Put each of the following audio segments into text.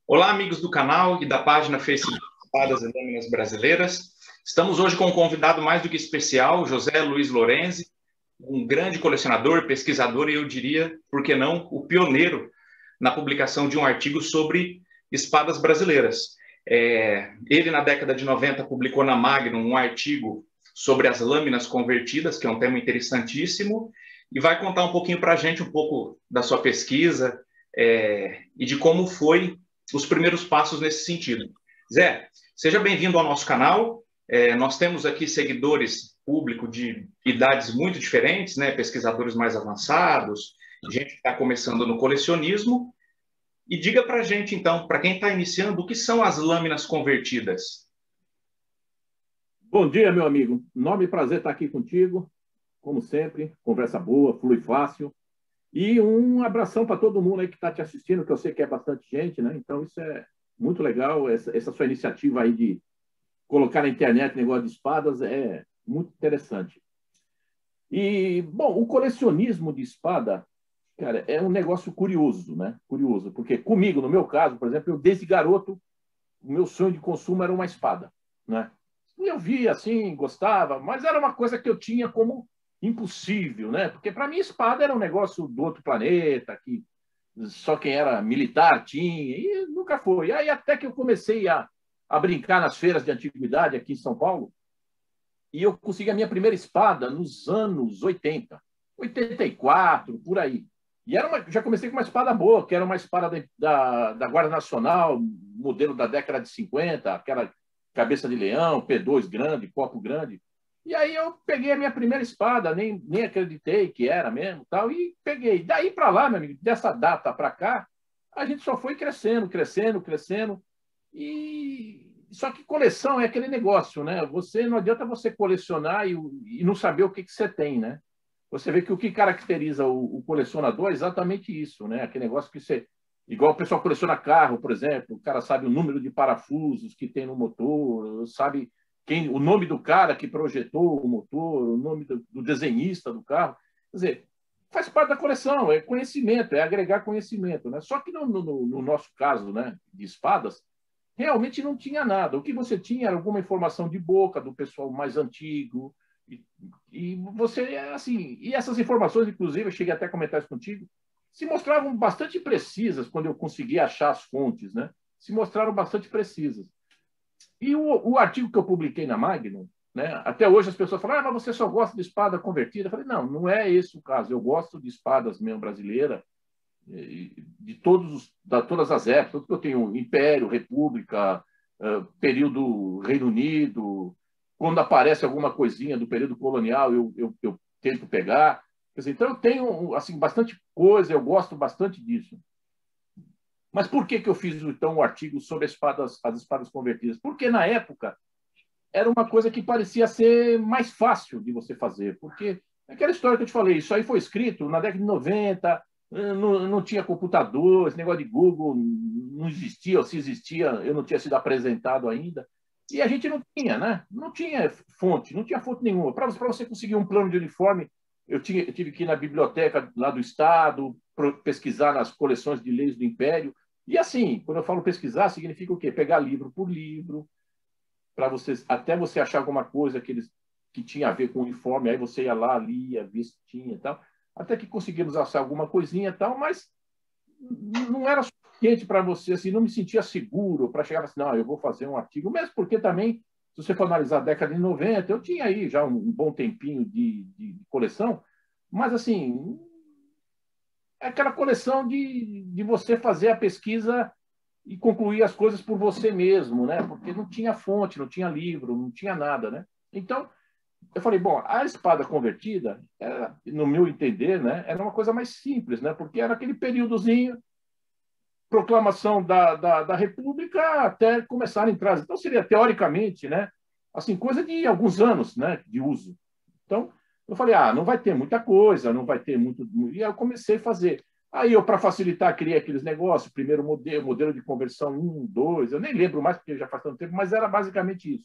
Olá, amigos do canal e da página Facebook Espadas e Lâminas Brasileiras. Estamos hoje com um convidado mais do que especial, José Luiz Lorenzi, um grande colecionador, pesquisador e eu diria, por que não, o pioneiro na publicação de um artigo sobre espadas brasileiras. Ele, na década de 90, publicou na Magnum um artigo sobre as lâminas convertidas, que é um tema interessantíssimo, e vai contar um pouquinho para a gente um pouco da sua pesquisa e de como foi os primeiros passos nesse sentido. Zé, seja bem-vindo ao nosso canal. Nós temos aqui seguidores público de idades muito diferentes, né? Pesquisadores mais avançados, gente que está começando no colecionismo. E diga para a gente, então, para quem está iniciando, o que são as lâminas convertidas? Bom dia, meu amigo. Enorme prazer estar aqui contigo. Como sempre, conversa boa, flui fácil. E um abração para todo mundo aí que está te assistindo, que eu sei que é bastante gente, né? Então, isso é muito legal. Essa sua iniciativa aí de colocar na internet negócio de espadas é muito interessante. E, bom, o colecionismo de espada, cara, é um negócio curioso, né? Curioso, porque comigo, no meu caso, por exemplo, eu desde garoto, o meu sonho de consumo era uma espada, né? E eu via assim, gostava, mas era uma coisa que eu tinha como impossível, né? Porque para mim espada era um negócio do outro planeta, que só quem era militar tinha, e nunca foi. Aí até que eu comecei a brincar nas feiras de antiguidade aqui em São Paulo, e eu consegui a minha primeira espada nos anos 80, 84, por aí. E já comecei com uma espada boa, que era uma espada da Guarda Nacional, modelo da década de 50, aquela cabeça de leão, P2 grande, copo grande. E aí eu peguei a minha primeira espada, nem acreditei que era mesmo, tal, e peguei. Daí para lá, meu amigo, dessa data para cá, a gente só foi crescendo, crescendo, crescendo. E só que coleção é aquele negócio, né? Não adianta você colecionar e não saber o que você tem, né? Você vê que o que caracteriza o colecionador é exatamente isso, né? Aquele negócio que você... Igual o pessoal coleciona carro, por exemplo, o cara sabe o número de parafusos que tem no motor, sabe o nome do cara que projetou o motor, o nome do desenhista do carro. Quer dizer, faz parte da coleção, é conhecimento, é agregar conhecimento, né? Só que no nosso caso, né, de espadas, realmente não tinha nada. O que você tinha era alguma informação de boca do pessoal mais antigo, e você, assim, e essas informações, inclusive, eu cheguei até a comentar isso contigo, se mostravam bastante precisas quando eu consegui achar as fontes, né? Se mostraram bastante precisas. E o artigo que eu publiquei na Magnum, né? Até hoje as pessoas falam, mas você só gosta de espada convertida. Eu falei, não é esse o caso. Eu gosto de espadas mesmo brasileiras, de todas as épocas. Eu tenho Império, República, período Reino Unido. Quando aparece alguma coisinha do período colonial, eu tento pegar. Quer dizer, então, eu tenho assim, bastante coisa, eu gosto bastante disso. Mas por que eu fiz, então, um artigo sobre as espadas convertidas? Porque, na época, era uma coisa que parecia ser mais fácil de você fazer. Porque aquela história que eu te falei, isso aí foi escrito na década de 90, não tinha computador, esse negócio de Google não existia, ou se existia, eu não tinha sido apresentado ainda. E a gente não tinha, né? Não tinha fonte nenhuma. Para você conseguir um plano de uniforme, eu tive que ir na biblioteca lá do Estado, pesquisar nas coleções de leis do Império. E assim, quando eu falo pesquisar, significa o quê? Pegar livro por livro, para até você achar alguma coisa que tinha a ver com o uniforme, aí você ia lá, lia, via se tinha e tal. Até que conseguimos achar alguma coisinha e tal, mas não era suficiente para você, assim, não me sentia seguro para chegar assim, não, eu vou fazer um artigo, mesmo porque também, se você for analisar a década de 90, eu tinha aí já um bom tempinho de coleção, mas assim, é aquela coleção de você fazer a pesquisa e concluir as coisas por você mesmo, né? Porque não tinha fonte, não tinha livro, não tinha nada, né? Então, eu falei, bom, a espada convertida, no meu entender, né, era uma coisa mais simples, né? Porque era aquele períodozinho, proclamação da República até começar a entrar. Então, seria, teoricamente, né, assim, coisa de alguns anos, né, de uso. Então, eu falei, não vai ter muita coisa, não vai ter muito... E aí eu comecei a fazer. Aí eu, para facilitar, criei aqueles negócios, primeiro modelo de conversão 1, 2, eu nem lembro mais, porque já faz tanto tempo, mas era basicamente isso.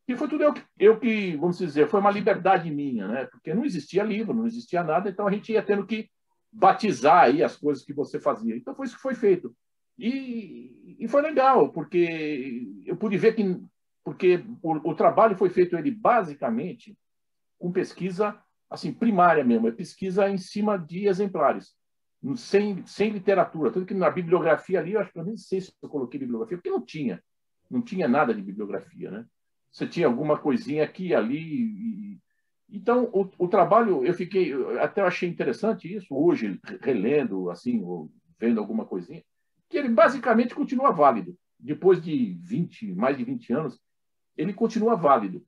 E foi tudo eu que, vamos dizer, foi uma liberdade minha, né? Porque não existia livro, não existia nada, então a gente ia tendo que batizar aí as coisas que você fazia. Então foi isso que foi feito. E foi legal, porque eu pude ver que porque o trabalho foi feito ele basicamente com pesquisa assim primária mesmo, é pesquisa em cima de exemplares, sem literatura. Tanto que na bibliografia ali, eu acho que eu nem sei se eu coloquei bibliografia, porque não tinha nada de bibliografia, né? Você tinha alguma coisinha aqui e ali. Então, o trabalho, até eu achei interessante isso, hoje, relendo, assim, ou vendo alguma coisinha, que ele basicamente continua válido. Depois de mais de 20 anos, ele continua válido.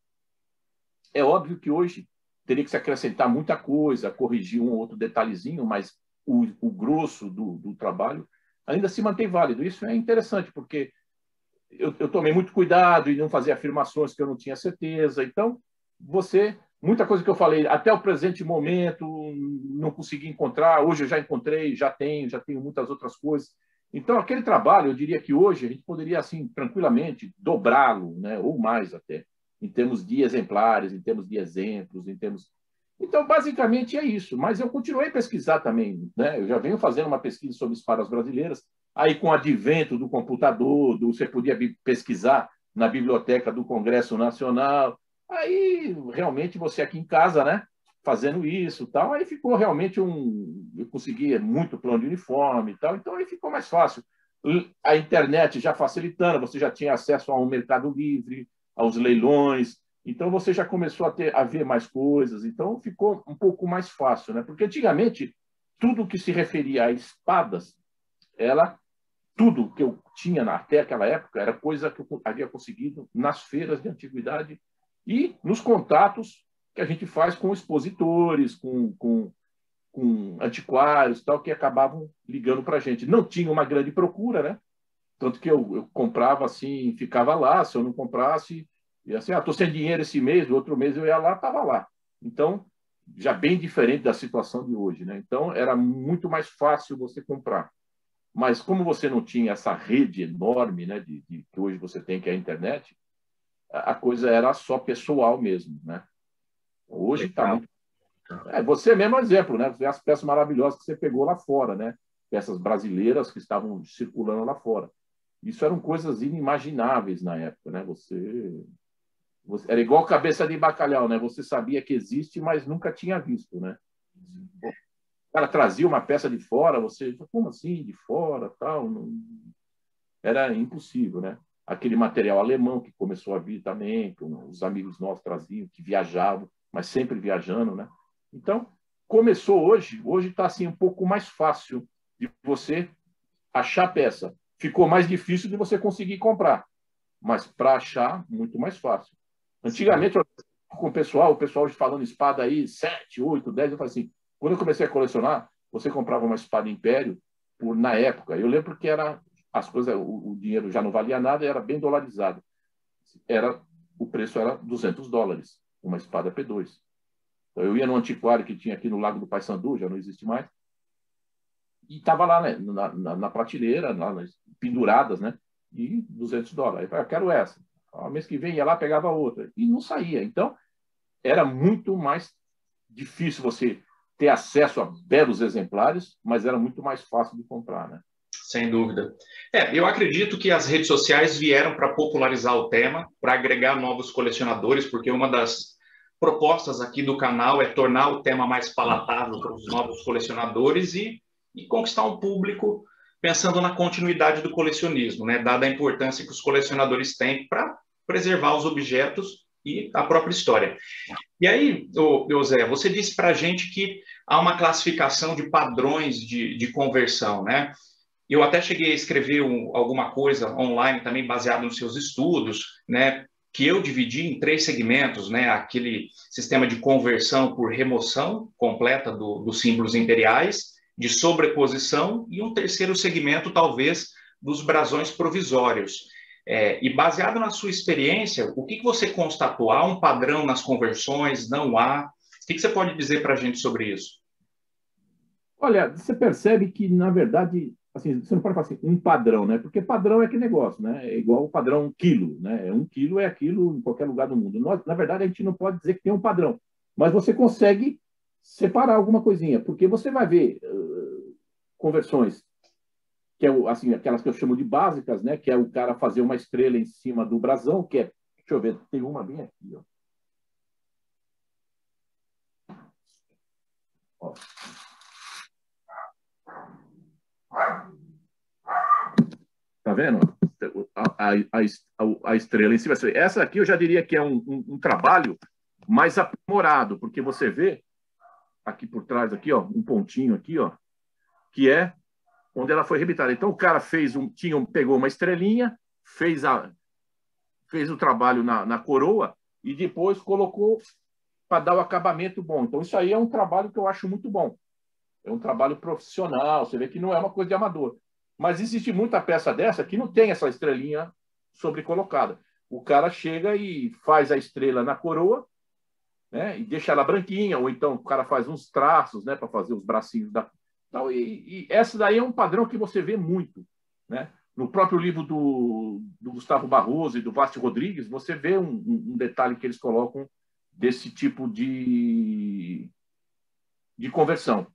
É óbvio que hoje teria que se acrescentar muita coisa, corrigir um ou outro detalhezinho, mas o grosso do trabalho ainda se mantém válido. Isso é interessante, porque eu tomei muito cuidado em não fazer afirmações que eu não tinha certeza. Então, muita coisa que eu falei, até o presente momento, não consegui encontrar. Hoje eu já encontrei, já tenho muitas outras coisas. Então, aquele trabalho, eu diria que hoje a gente poderia, assim, tranquilamente dobrá-lo, né? Ou mais até, em termos de exemplares, em termos de exemplos, em termos... Então, basicamente é isso. Mas eu continuei a pesquisar também, né? Eu já venho fazendo uma pesquisa sobre espadas brasileiras. Aí, com o advento do computador, você podia pesquisar na biblioteca do Congresso Nacional. Aí, realmente, você aqui em casa, né? Fazendo isso, tal, aí ficou realmente eu conseguia muito plano de uniforme e tal, então aí ficou mais fácil. A internet já facilitando, você já tinha acesso a um mercado livre, aos leilões, então você já começou a ver mais coisas, então ficou um pouco mais fácil, né? Porque antigamente tudo que se referia a espadas, tudo que eu tinha até aquela época era coisa que eu havia conseguido nas feiras de antiguidade e nos contatos que a gente faz com expositores, com antiquários, tal, que acabavam ligando para a gente. Não tinha uma grande procura, né? Tanto que eu comprava assim, ficava lá. Se eu não comprasse, ia assim, estou sem dinheiro esse mês, no outro mês eu ia lá, estava lá. Então, já bem diferente da situação de hoje, né? Então, era muito mais fácil você comprar. Mas como você não tinha essa rede enorme, né, que hoje você tem, que é a internet, a coisa era só pessoal mesmo, né? Hoje está Legal. muito. Você mesmo é um exemplo, né? Você vê as peças maravilhosas que você pegou lá fora, né? Peças brasileiras que estavam circulando lá fora. Isso eram coisas inimagináveis na época, né? Era igual cabeça de bacalhau, né? Você sabia que existe, mas nunca tinha visto, né? O cara trazia uma peça de fora, você, como assim, de fora, tal? Não... Era impossível, né? Aquele material alemão que começou a vir também, que os amigos nossos traziam, que viajavam, mas sempre viajando, né? Então, começou hoje está assim um pouco mais fácil de você achar peça. Ficou mais difícil de você conseguir comprar, mas para achar, muito mais fácil. Antigamente, com o pessoal falando espada aí, 7, 8, 10, eu falei assim, quando eu comecei a colecionar, você comprava uma espada Império na época, eu lembro que era as coisas, o dinheiro já não valia nada, era bem dolarizado. O preço era $200, uma espada P2. Então, eu ia no antiquário que tinha aqui no Lago do Paissandu, já não existe mais, e estava lá, né, na prateleira, penduradas, né, e $200. Aí eu falei, eu quero essa. O mês que vem ia lá, pegava outra. E não saía. Então, era muito mais difícil você ter acesso a belos exemplares, mas era muito mais fácil de comprar, né? Sem dúvida. Eu acredito que as redes sociais vieram para popularizar o tema, para agregar novos colecionadores, porque uma das propostas aqui do canal é tornar o tema mais palatável para os novos colecionadores e conquistar um público pensando na continuidade do colecionismo, né? Dada a importância que os colecionadores têm para preservar os objetos e a própria história. E aí, Zé, você disse para a gente que há uma classificação de padrões de conversão, né? Eu até cheguei a escrever alguma coisa online também baseado nos seus estudos, né? Que eu dividi em 3 segmentos, né? Aquele sistema de conversão por remoção completa dos símbolos imperiais, de sobreposição e um terceiro segmento, talvez, dos brasões provisórios. E baseado na sua experiência, o que você constatou? Há um padrão nas conversões? Não há? O que você pode dizer para a gente sobre isso? Olha, você percebe que, na verdade, assim, você não pode falar assim, um padrão, né? Porque padrão é aquele negócio, né? É igual o padrão quilo, né? 1 quilo é aquilo em qualquer lugar do mundo. Nós, na verdade, a gente não pode dizer que tem um padrão, mas você consegue separar alguma coisinha, porque você vai ver conversões que é assim, aquelas que eu chamo de básicas, né? Que é o cara fazer uma estrela em cima do brasão, que é, deixa eu ver, tem uma bem aqui, ó. Ó. Tá vendo? A estrela em cima. Essa aqui eu já diria que é um trabalho mais aprimorado, porque você vê aqui por trás, aqui, ó, um pontinho aqui, ó, que é onde ela foi rebitada. Então o cara pegou uma estrelinha, fez o trabalho na coroa e depois colocou para dar o acabamento bom. Então isso aí é um trabalho que eu acho muito bom. É um trabalho profissional, você vê que não é uma coisa de amador. Mas existe muita peça dessa que não tem essa estrelinha sobrecolocada. O cara chega e faz a estrela na coroa, né, e deixa ela branquinha, ou então o cara faz uns traços, né, para fazer os bracinhos da. Então, e essa daí é um padrão que você vê muito, né? No próprio livro do Gustavo Barroso e do Vasti Rodrigues, você vê um detalhe que eles colocam desse tipo de conversão,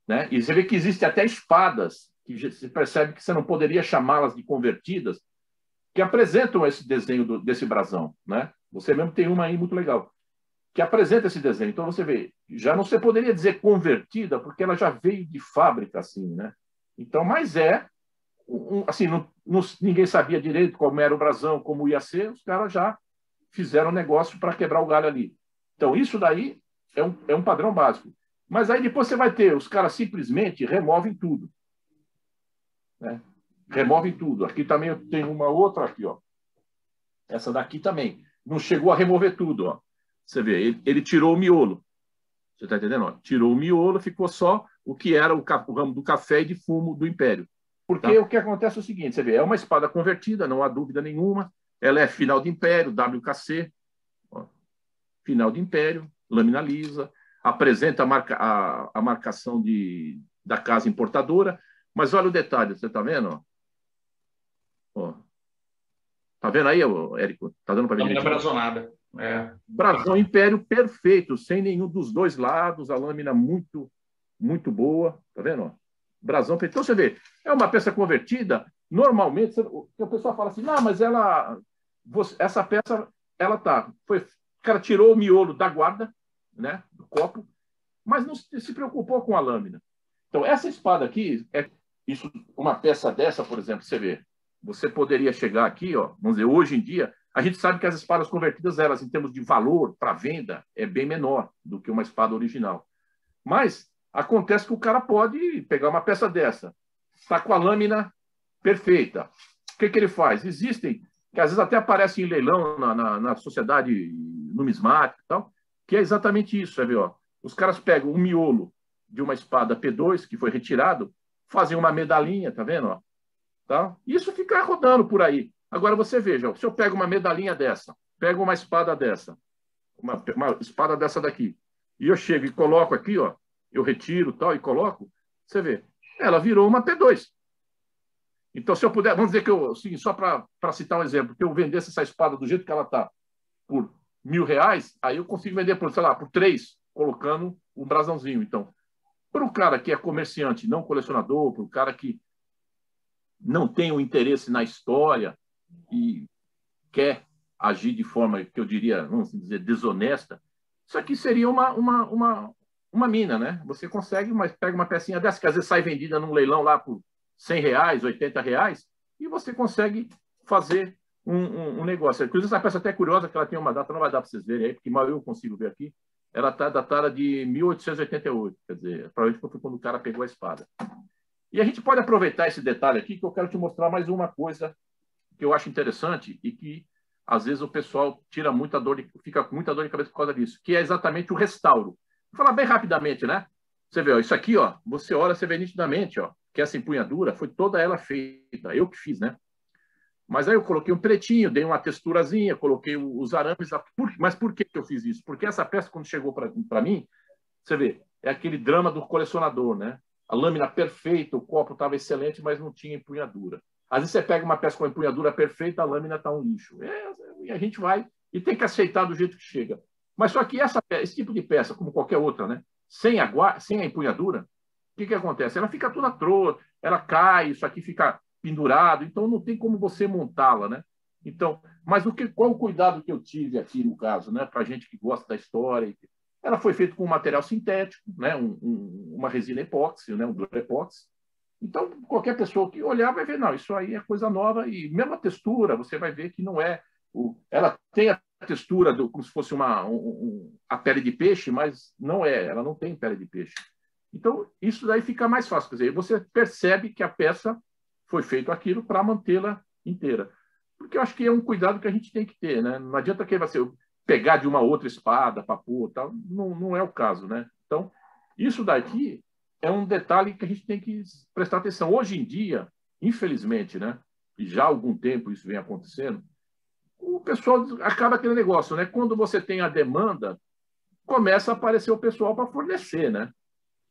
né? E você vê que existe até espadas que se percebe que você não poderia chamá-las de convertidas, que apresentam esse desenho desse brasão, né? Você mesmo tem uma aí muito legal, que apresenta esse desenho. Então você vê, já não se poderia dizer convertida, porque ela já veio de fábrica assim, né? Então, mas assim, ninguém sabia direito como era o brasão, como ia ser, os caras já fizeram negócio para quebrar o galho ali. Então, isso daí é um padrão básico. Mas aí depois você vai ter, os caras simplesmente removem tudo, né? Removem tudo. Aqui também eu tenho uma outra aqui, ó. Essa daqui também. Não chegou a remover tudo, ó. Você vê, ele tirou o miolo. Você está entendendo? Ó, tirou o miolo, ficou só o que era o ramo do café e de fumo do Império. Porque tá. O que acontece é o seguinte, você vê, é uma espada convertida, não há dúvida nenhuma. Ela é final de Império, WKC, ó, final de Império, lâmina lisa, apresenta a marcação da casa importadora. Mas olha o detalhe, você está vendo? Ó. Tá vendo aí, Érico? Tá dando para ver? Lâmina brazonada. É. Brasão Império perfeito, sem nenhum dos dois lados, a lâmina muito, muito boa. Tá vendo? Brasão perfeito. Então você vê, é uma peça convertida. Normalmente, o pessoal fala assim, não, mas essa peça, ela tá. O cara tirou o miolo da guarda, né, do copo, mas não se preocupou com a lâmina. Então, essa espada aqui, uma peça dessa, por exemplo, você vê, você poderia chegar aqui, ó, vamos dizer, hoje em dia, a gente sabe que as espadas convertidas, elas, em termos de valor para venda, é bem menor do que uma espada original. Mas acontece que o cara pode pegar uma peça dessa, está com a lâmina perfeita. O que ele faz? Existem, que às vezes até aparecem em leilão na sociedade numismática e tal, que é exatamente isso, sabe? Ó, os caras pegam um miolo de uma espada P2, que foi retirado, fazem uma medalhinha, tá vendo? Ó? Tá? Isso fica rodando por aí. Agora você veja, se eu pego uma medalhinha dessa, pego uma espada dessa, uma espada dessa daqui, e eu chego e coloco aqui, ó, eu retiro tal e coloco, você vê, ela virou uma P2. Então, se eu puder, vamos dizer que eu, assim, só para citar um exemplo, que eu vendesse essa espada do jeito que ela está por R$1.000, aí eu consigo vender por, sei lá, por 3, colocando um brasãozinho. Então, para o cara que é comerciante, não colecionador, para o cara que não tem o interesse na história e quer agir de forma que eu diria, vamos dizer, desonesta, isso aqui seria uma mina, né? Você consegue, mas pega uma pecinha dessa, que às vezes sai vendida num leilão lá por R$100, R$80, e você consegue fazer um negócio. Inclusive, essa peça até é curiosa, que ela tem uma data, não vai dar para vocês verem aí, porque mal eu consigo ver aqui, ela está datada de 1888, quer dizer, provavelmente foi quando o cara pegou a espada. E a gente pode aproveitar esse detalhe aqui, que eu quero te mostrar mais uma coisa que eu acho interessante e que, às vezes, o pessoal fica com muita dor de cabeça por causa disso, que é exatamente o restauro. Vou falar bem rapidamente, né? Você vê, ó, isso aqui, ó, você olha, você vê nitidamente, ó, que essa empunhadura foi toda ela feita, eu que fiz, né? Mas aí eu coloquei um pretinho, dei uma texturazinha, coloquei os arames. Mas por que eu fiz isso? Porque essa peça, quando chegou para mim, você vê, é aquele drama do colecionador, né? A lâmina perfeita, o copo estava excelente, mas não tinha empunhadura. Às vezes você pega uma peça com a empunhadura perfeita, a lâmina está um lixo. E a gente vai e tem que aceitar do jeito que chega. Mas só que esse tipo de peça, como qualquer outra, né? Sem a empunhadura, que acontece? Ela fica toda troa, ela cai, isso aqui fica pendurado, então não tem como você montá-la, né? Então, mas qual o cuidado que eu tive aqui no caso, né? Para gente que gosta da história, ela foi feita com um material sintético, né? Uma resina epóxi, né? Um durepoxi. Então, qualquer pessoa que olhar vai ver, não, isso aí é coisa nova e mesmo a textura, você vai ver que não é. Ela tem a textura como se fosse a pele de peixe, mas não é, ela não tem pele de peixe. Então, isso daí fica mais fácil. Quer dizer, você percebe que a peça foi feita aquilo para mantê-la inteira. Porque eu acho que é um cuidado que a gente tem que ter, né? Não adianta que você pegar de uma outra espada para pôr, tal. Não é o caso, né? Então, isso daqui é um detalhe que a gente tem que prestar atenção. Hoje em dia, infelizmente, né? E já há algum tempo isso vem acontecendo, o pessoal acaba aquele negócio, né? Quando você tem a demanda, começa a aparecer o pessoal para fornecer, né?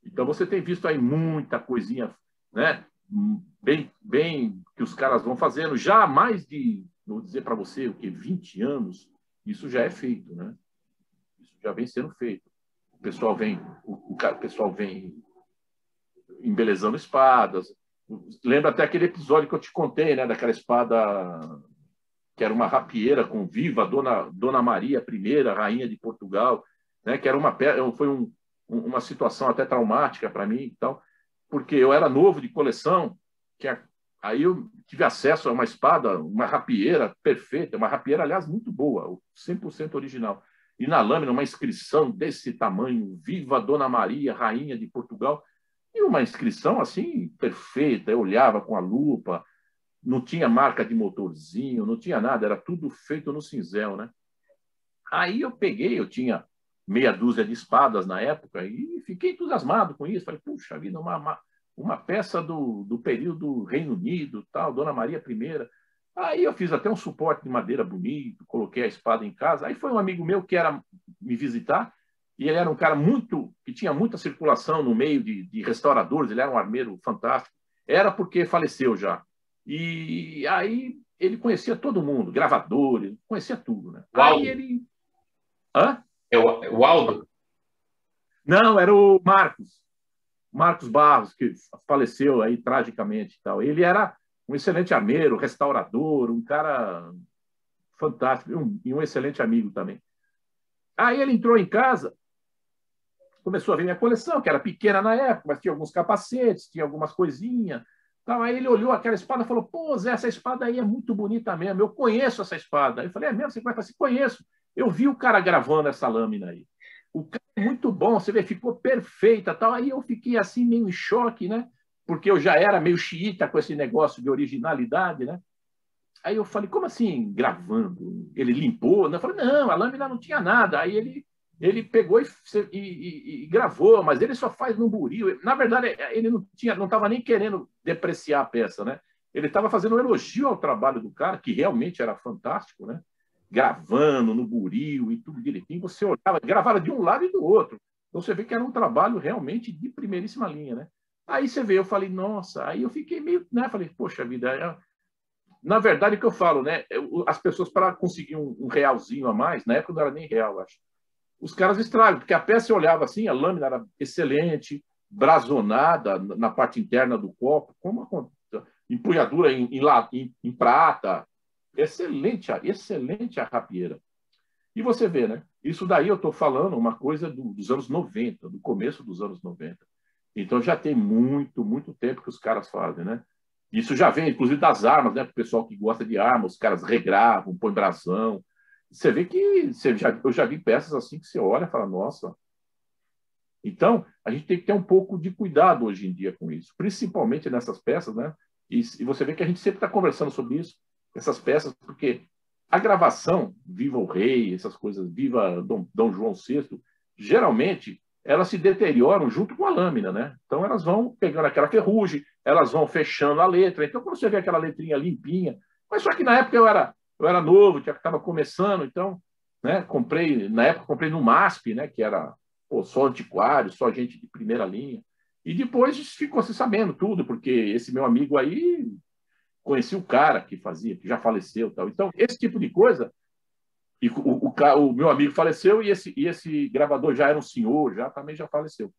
Então você tem visto aí muita coisinha, né? Bem que os caras vão fazendo. Já há mais de, vou dizer para você, o que 20 anos, isso já é feito, né? Isso já vem sendo feito. O pessoal vem embelezando espadas. Lembra até aquele episódio que eu te contei, né? Daquela espada que era uma rapieira com viva Dona Maria I, rainha de Portugal, né? Que era foi uma situação até traumática para mim, então, porque eu era novo de coleção, aí eu tive acesso a uma espada, uma rapieira perfeita, uma rapieira, aliás, muito boa, 100% original. E na lâmina, uma inscrição desse tamanho, Viva Dona Maria, rainha de Portugal, e uma inscrição assim perfeita. Eu olhava com a lupa, não tinha marca de motorzinho, não tinha nada, era tudo feito no cinzel, né? Aí eu tinha meia dúzia de espadas na época e fiquei entusiasmado com isso. Falei, puxa vida, uma peça do período Reino Unido, tal, Dona Maria I. Aí eu fiz até um suporte de madeira bonito, coloquei a espada em casa. Aí foi um amigo meu que era me visitar e ele era um cara que tinha muita circulação no meio de restauradores, ele era um armeiro fantástico. Era porque faleceu já. E aí ele conhecia todo mundo, gravadores, conhecia tudo, né? O Aldo. Aí ele... Hã? É o Aldo? Não, era o Marcos Barros, que faleceu aí tragicamente e tal. Ele era um excelente armeiro, restaurador, um cara fantástico e um excelente amigo também. Aí ele entrou em casa, começou a ver minha coleção, que era pequena na época, mas tinha alguns capacetes, tinha algumas coisinhas. Então, aí ele olhou aquela espada e falou, pô, Zé, essa espada aí é muito bonita mesmo, eu conheço essa espada. Eu falei, é mesmo? Você vai falar assim, conheço. Eu vi o cara gravando essa lâmina aí. O cara é muito bom, você vê, ficou perfeita. Tal. Aí eu fiquei assim meio em choque, né? Porque eu já era meio xiita com esse negócio de originalidade, né? Aí eu falei, como assim gravando? Ele limpou? Eu falei, não, a lâmina não tinha nada. Aí ele pegou e gravou, mas ele só faz no buril. Na verdade, ele não estava nem querendo depreciar a peça, né? Ele estava fazendo um elogio ao trabalho do cara, que realmente era fantástico, né? Gravando no buril e tudo direitinho. Você olhava, gravava de um lado e do outro. Então você vê que era um trabalho realmente de primeiríssima linha, né? Aí você vê, eu falei, nossa, aí eu fiquei meio, né? Falei, poxa vida, na verdade, o que eu falo, né? As pessoas, para conseguir um realzinho a mais, na época não era nem real, acho. Os caras estragam, porque a peça eu olhava assim, a lâmina era excelente, brasonada na parte interna do copo, com uma empunhadura em prata. Excelente a rapieira. E você vê, né? Isso daí eu estou falando uma coisa dos anos 90, do começo dos anos 90. Então já tem muito, muito tempo que os caras fazem, né? Isso já vem, inclusive, das armas, né? Para o pessoal que gosta de armas, os caras regravam, põem brasão. Você vê que eu já vi peças assim que você olha e fala, nossa. Então, a gente tem que ter um pouco de cuidado hoje em dia com isso, principalmente nessas peças, né? E você vê que a gente sempre está conversando sobre isso, essas peças, porque a gravação, Viva o Rei, essas coisas, Viva Dom João VI, geralmente elas se deterioram junto com a lâmina, né? Então elas vão pegando aquela ferrugem, elas vão fechando a letra. Então, quando você vê aquela letrinha limpinha, mas só que na época eu era novo, já estava começando, então, né, na época comprei no MASP, né, que era só antiquário, só gente de primeira linha. E depois ficou se sabendo tudo, porque esse meu amigo aí conheci o cara que fazia, que já faleceu, tal. Então, esse tipo de coisa, e o meu amigo faleceu e esse gravador já era um senhor, também já faleceu.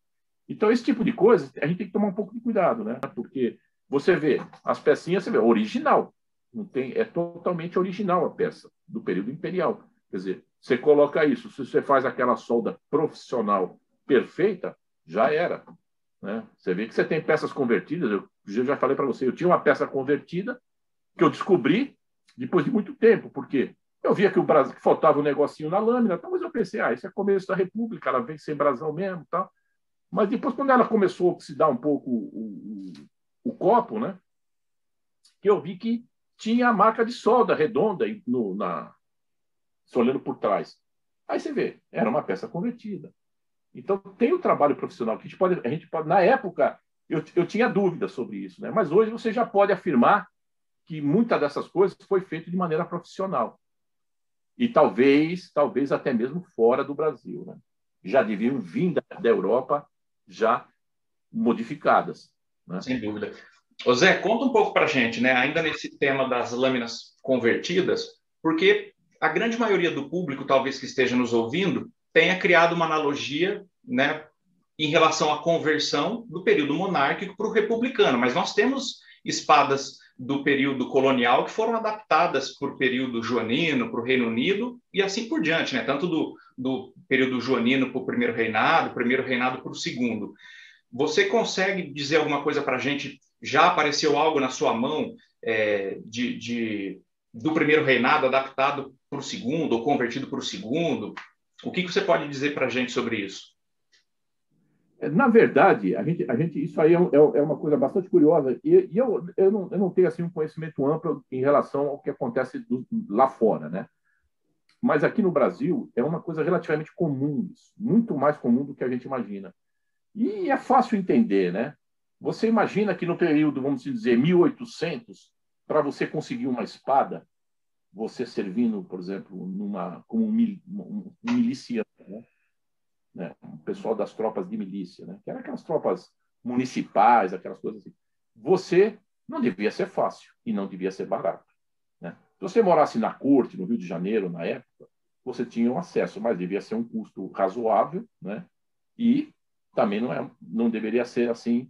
Então, esse tipo de coisa, a gente tem que tomar um pouco de cuidado, né? Porque você vê as pecinhas, você vê, original. Não tem, é totalmente original a peça, do período imperial. Quer dizer, você coloca isso, se você faz aquela solda profissional perfeita, já era. Né? Você vê que você tem peças convertidas, eu já falei para você, eu tinha uma peça convertida que eu descobri depois de muito tempo, porque eu via que o Brasil que faltava um negocinho na lâmina, então, mas eu pensei, isso é começo da República, ela vem sem brasão mesmo, tal. Mas depois, quando ela começou a oxidar um pouco o copo, né, que eu vi que tinha a marca de solda redonda olhando por trás. Aí você vê, era uma peça convertida. Então, tem o trabalho profissional que a gente pode na época, eu tinha dúvidas sobre isso, né? Mas hoje você já pode afirmar que muita dessas coisas foi feito de maneira profissional. E talvez até mesmo fora do Brasil, né? Já deviam vir da Europa já modificadas, né? Sem dúvida. Ô Zé, conta um pouco para a gente, né? Ainda nesse tema das lâminas convertidas, porque a grande maioria do público, talvez que esteja nos ouvindo, tenha criado uma analogia, né, em relação à conversão do período monárquico para o republicano, mas nós temos espadas do período colonial que foram adaptadas para o período joanino, para o Reino Unido e assim por diante, né? Tanto do período joanino para o primeiro reinado para o segundo. Você consegue dizer alguma coisa para a gente? Já apareceu algo na sua mão do primeiro reinado adaptado para o segundo ou convertido para o segundo? O que você pode dizer para a gente sobre isso? Na verdade, isso aí é uma coisa bastante curiosa. E eu não tenho assim, um conhecimento amplo em relação ao que acontece lá fora, né? Mas aqui no Brasil é uma coisa relativamente comum, muito mais comum do que a gente imagina. E é fácil entender, né? Você imagina que no período, vamos dizer, 1800, para você conseguir uma espada, você servindo, por exemplo, como um miliciano, né? O pessoal das tropas de milícia, né? Que eram aquelas tropas municipais, aquelas coisas assim. Você não devia ser fácil e não devia ser barato. Né? Se você morasse na corte, no Rio de Janeiro, na época, você tinha um acesso, mas devia ser um custo razoável, né? E também não deveria ser assim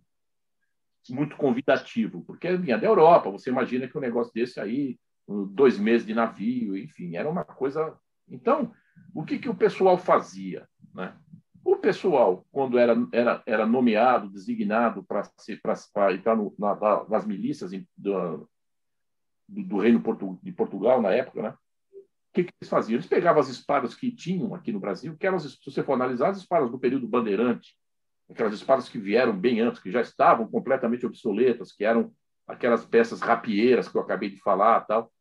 muito convidativo, porque vinha da Europa. Você imagina que um negócio desse aí, 2 meses de navio, enfim, era uma coisa. Então, o que o pessoal fazia, né? O pessoal, quando era nomeado, designado para entrar nas milícias do Reino de Portugal na época, né? O que eles faziam? Eles pegavam as espadas que tinham aqui no Brasil, que eram, se você for analisar, as espadas do período Bandeirante, aquelas espadas que vieram bem antes, que já estavam completamente obsoletas, que eram aquelas peças rapieiras que eu acabei de falar, tal.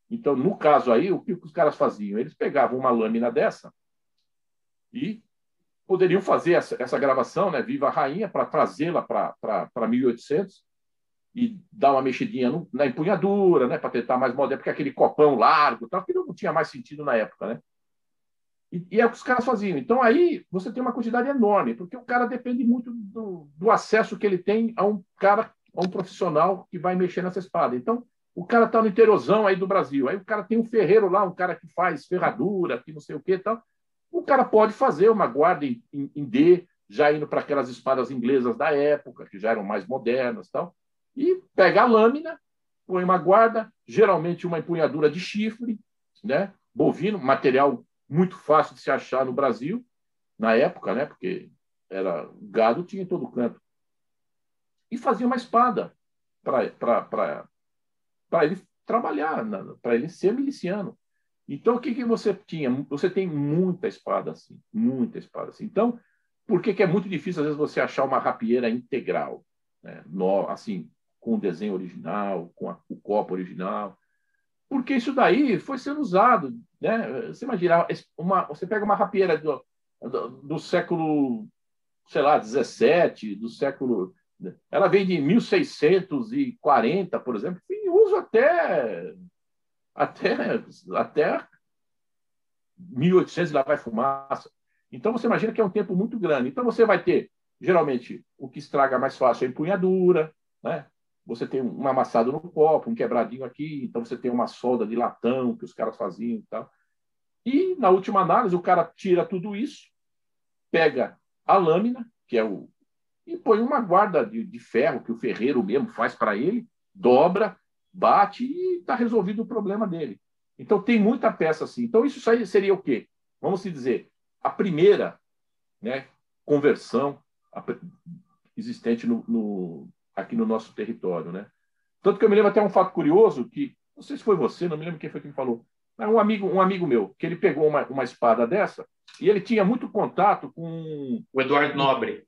Então, no caso aí, o que os caras faziam? Eles pegavam uma lâmina dessa e poderiam fazer essa gravação, né, Viva a Rainha, para trazê-la para 1800 e dar uma mexidinha na empunhadura, né, para tentar mais moderno, porque aquele copão largo, tal, que não tinha mais sentido na época, né? E é o que os caras faziam. Então, aí você tem uma quantidade enorme, porque o cara depende muito do acesso que ele tem a um profissional que vai mexer nessa espada. Então, o cara está no interiorzão aí do Brasil. Aí o cara tem um ferreiro lá, um cara que faz ferradura, que não sei o que e tal. O cara pode fazer uma guarda em D, já indo para aquelas espadas inglesas da época, que já eram mais modernas tal, e pega a lâmina, põe uma guarda, geralmente uma empunhadura de chifre, né, bovino, material muito fácil de se achar no Brasil, na época, né? Porque gado tinha em todo canto. E fazia uma espada para ele trabalhar, para ele ser miliciano. Então, o que você tinha? Você tem muita espada assim, muita espada assim. Então, por que é muito difícil, às vezes, você achar uma rapieira integral, né? Assim, com o desenho original, com o copo original? Porque isso daí foi sendo usado, né? Você imagina, você pega uma rapieira do século, sei lá, 17, do século... Ela vem de 1640, por exemplo, em uso até 1800 lá vai fumaça. Então, você imagina que é um tempo muito grande. Então, você vai ter, geralmente, o que estraga mais fácil é a empunhadura, né? Você tem um amassado no copo, um quebradinho aqui, então você tem uma solda de latão que os caras faziam e tal. E, na última análise, o cara tira tudo isso, pega a lâmina, que é e põe uma guarda de ferro que o ferreiro mesmo faz para ele, dobra, bate e está resolvido o problema dele. Então, tem muita peça assim. Então, isso aí seria o quê? Vamos dizer, a primeira, né, conversão existente aqui no nosso território. Né? Tanto que eu me lembro até um fato curioso, que não sei se foi você, não me lembro quem foi que me falou, mas um amigo meu, que ele pegou uma espada dessa e ele tinha muito contato com... O Eduardo Nobre,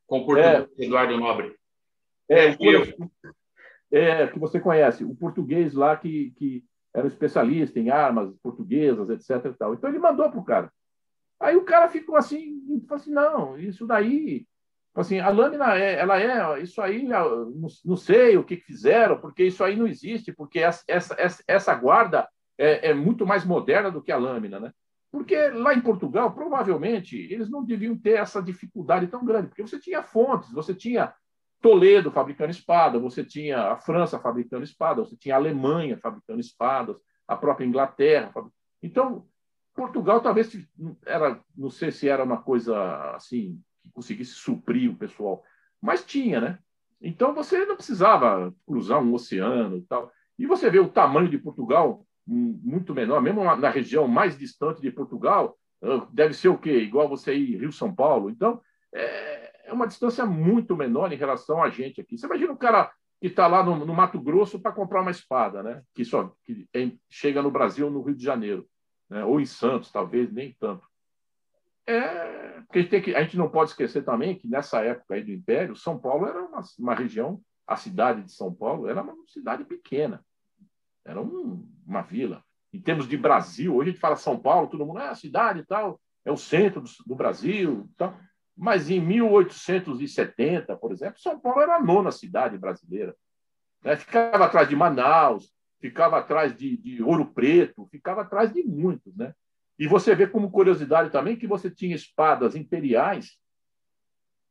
com o português Eduardo Nobre. Que você conhece, o português lá que era um especialista em armas portuguesas, etc. E tal. Então ele mandou para o cara. Aí o cara ficou assim, falou assim, não, isso daí, assim, a lâmina isso aí, não sei o que fizeram, porque isso aí não existe, porque essa guarda é muito mais moderna do que a lâmina, né? Porque lá em Portugal, provavelmente, eles não deviam ter essa dificuldade tão grande, porque você tinha fontes, você tinha Toledo fabricando espada, você tinha a França fabricando espada, você tinha a Alemanha fabricando espadas, a própria Inglaterra. Então, Portugal talvez não sei se era uma coisa assim que conseguisse suprir o pessoal, mas tinha, né? Então você não precisava cruzar um oceano e tal. E você vê o tamanho de Portugal muito menor, mesmo na região mais distante de Portugal, deve ser o quê? Igual você ir Rio-São Paulo. Então, é uma distância muito menor em relação a gente aqui. Você imagina um cara que está lá no Mato Grosso para comprar uma espada, né? Que chega no Brasil, no Rio de Janeiro, né? Ou em Santos, talvez, nem tanto. Porque a gente não pode esquecer também que nessa época aí do Império, São Paulo era uma região, a cidade de São Paulo era uma cidade pequena, era uma vila. Em termos de Brasil, hoje a gente fala São Paulo, todo mundo é a cidade e tal, é o centro do Brasil, tal. Mas em 1870, por exemplo, São Paulo era a nona cidade brasileira. Né? Ficava atrás de Manaus, ficava atrás de Ouro Preto, ficava atrás de muitos. Né? E você vê como curiosidade também que você tinha espadas imperiais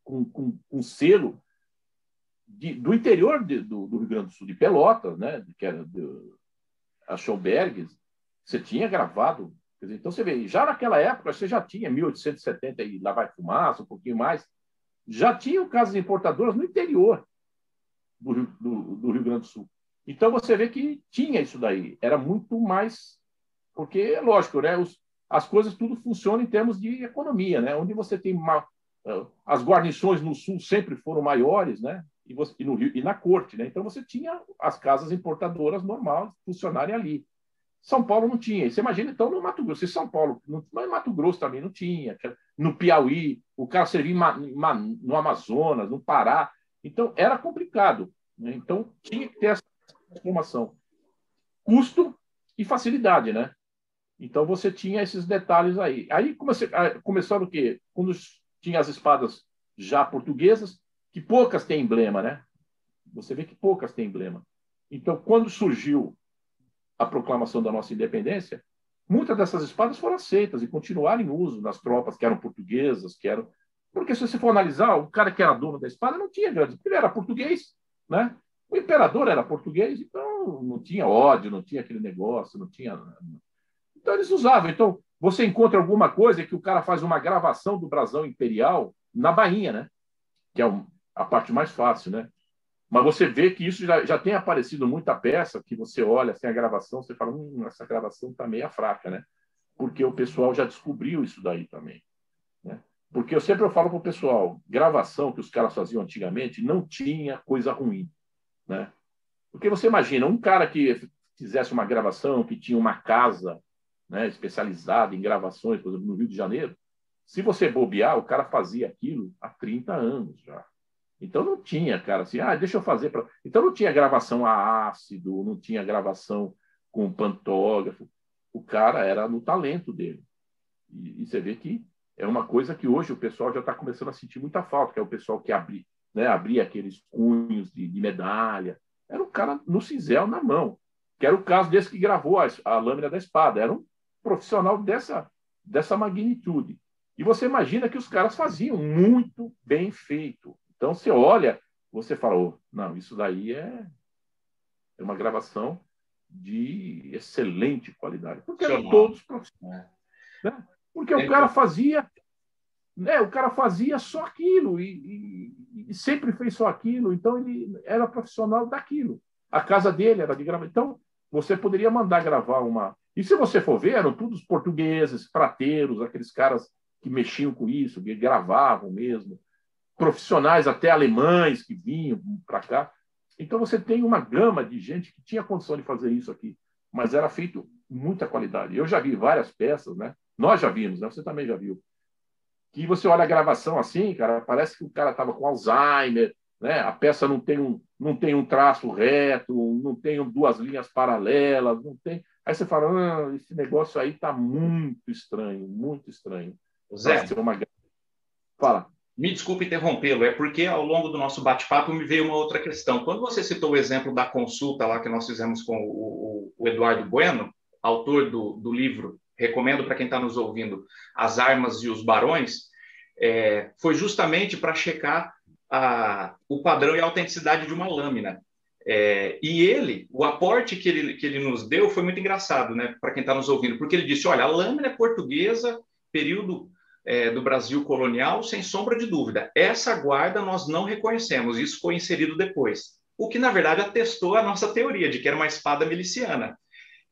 com selo do interior do Rio Grande do Sul, de Pelotas, né? Que era a Schomberg, você tinha gravado. Quer dizer, então você vê, já naquela época, você já tinha 1870 e lá vai fumaça, um pouquinho mais, já tinham casas importadoras no interior do Rio Grande do Sul. Então você vê que tinha isso daí, era muito mais, porque é lógico, né? As coisas tudo funcionam em termos de economia, né? Onde você tem as guarnições no sul sempre foram maiores, né? E no Rio e na corte, né? Então você tinha as casas importadoras normais funcionarem ali. São Paulo não tinha. Você imagina, então, no Mato Grosso. Se São Paulo, mas Mato Grosso também não tinha. No Piauí, o cara servia no Amazonas, no Pará. Então, era complicado. Né? Então, tinha que ter essa transformação. Custo e facilidade, né? Então, você tinha esses detalhes aí. Aí começaram o quê? Quando tinha as espadas já portuguesas, que poucas têm emblema, né? Você vê que poucas têm emblema. Então, quando surgiu a proclamação da nossa independência, muitas dessas espadas foram aceitas e continuaram em uso nas tropas que eram portuguesas, porque se você for analisar, o cara que era dono da espada não tinha grande, porque ele era português, né? O imperador era português, então não tinha ódio, não tinha aquele negócio, não tinha. Então eles usavam. Então você encontra alguma coisa que o cara faz uma gravação do brasão imperial na bainha, né? Que é a parte mais fácil, né? Mas você vê que isso já tem aparecido muita peça que você olha assim, a gravação, você fala, essa gravação está meio fraca, né? Porque o pessoal já descobriu isso daí também. Né? Porque eu sempre falo para o pessoal, gravação que os caras faziam antigamente não tinha coisa ruim. Né? Porque você imagina, um cara que fizesse uma gravação, que tinha uma casa, né, especializada em gravações, por exemplo, no Rio de Janeiro, se você bobear, o cara fazia aquilo há 30 anos já. Então não tinha, cara, assim, deixa eu fazer para. Então não tinha gravação a ácido, não tinha gravação com pantógrafo. O cara era no talento dele. E você vê que é uma coisa que hoje o pessoal já está começando a sentir muita falta, que é o pessoal que abria aqueles cunhos de medalha. Era um cara no cinzel na mão, que era o caso desse que gravou a lâmina da espada. Era um profissional dessa magnitude. E você imagina que os caras faziam muito bem feito. Então, você olha, você fala, não, isso daí é uma gravação de excelente qualidade. Porque eram todos profissionais. Né? Porque o cara fazia né, o cara fazia só aquilo e sempre fez só aquilo, então ele era profissional daquilo. A casa dele era de gravar. Então, você poderia mandar gravar uma... E se você for ver, eram todos portugueses, prateiros, aqueles caras que mexiam com isso, que gravavam mesmo, profissionais até alemães que vinham para cá. Então, você tem uma gama de gente que tinha condição de fazer isso aqui, mas era feito muita qualidade. Eu já vi várias peças, né? Nós já vimos, né? Você também já viu. Que você olha a gravação assim, cara, parece que o cara estava com Alzheimer, né? A peça não tem um traço reto, não tem duas linhas paralelas, não tem. Aí você fala, esse negócio aí está muito estranho, muito estranho. Zé, Fala. me desculpe interrompê-lo, é porque ao longo do nosso bate-papo me veio uma outra questão. Quando você citou o exemplo da consulta lá que nós fizemos com o Eduardo Bueno, autor do livro, recomendo para quem está nos ouvindo, As Armas e os Barões, foi justamente para checar o padrão e a autenticidade de uma lâmina. E o aporte que ele nos deu foi muito engraçado, né, para quem está nos ouvindo, porque ele disse, olha, a lâmina é portuguesa, período do Brasil colonial, sem sombra de dúvida. Essa guarda nós não reconhecemos, isso foi inserido depois. O que, na verdade, atestou a nossa teoria de que era uma espada miliciana.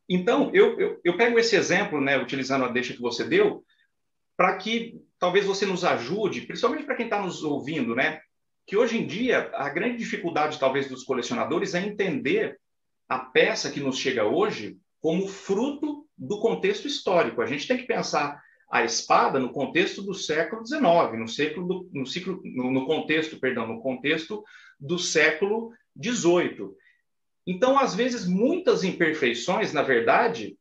Então, eu pego esse exemplo, né, utilizando a deixa que você deu, para que talvez você nos ajude, principalmente para quem está nos ouvindo, né, que hoje em dia a grande dificuldade, talvez, dos colecionadores é entender a peça que nos chega hoje como fruto do contexto histórico. A gente tem que pensar a espada no contexto do século XIX, no contexto do século XVIII. Então, às vezes, muitas imperfeições, na verdade,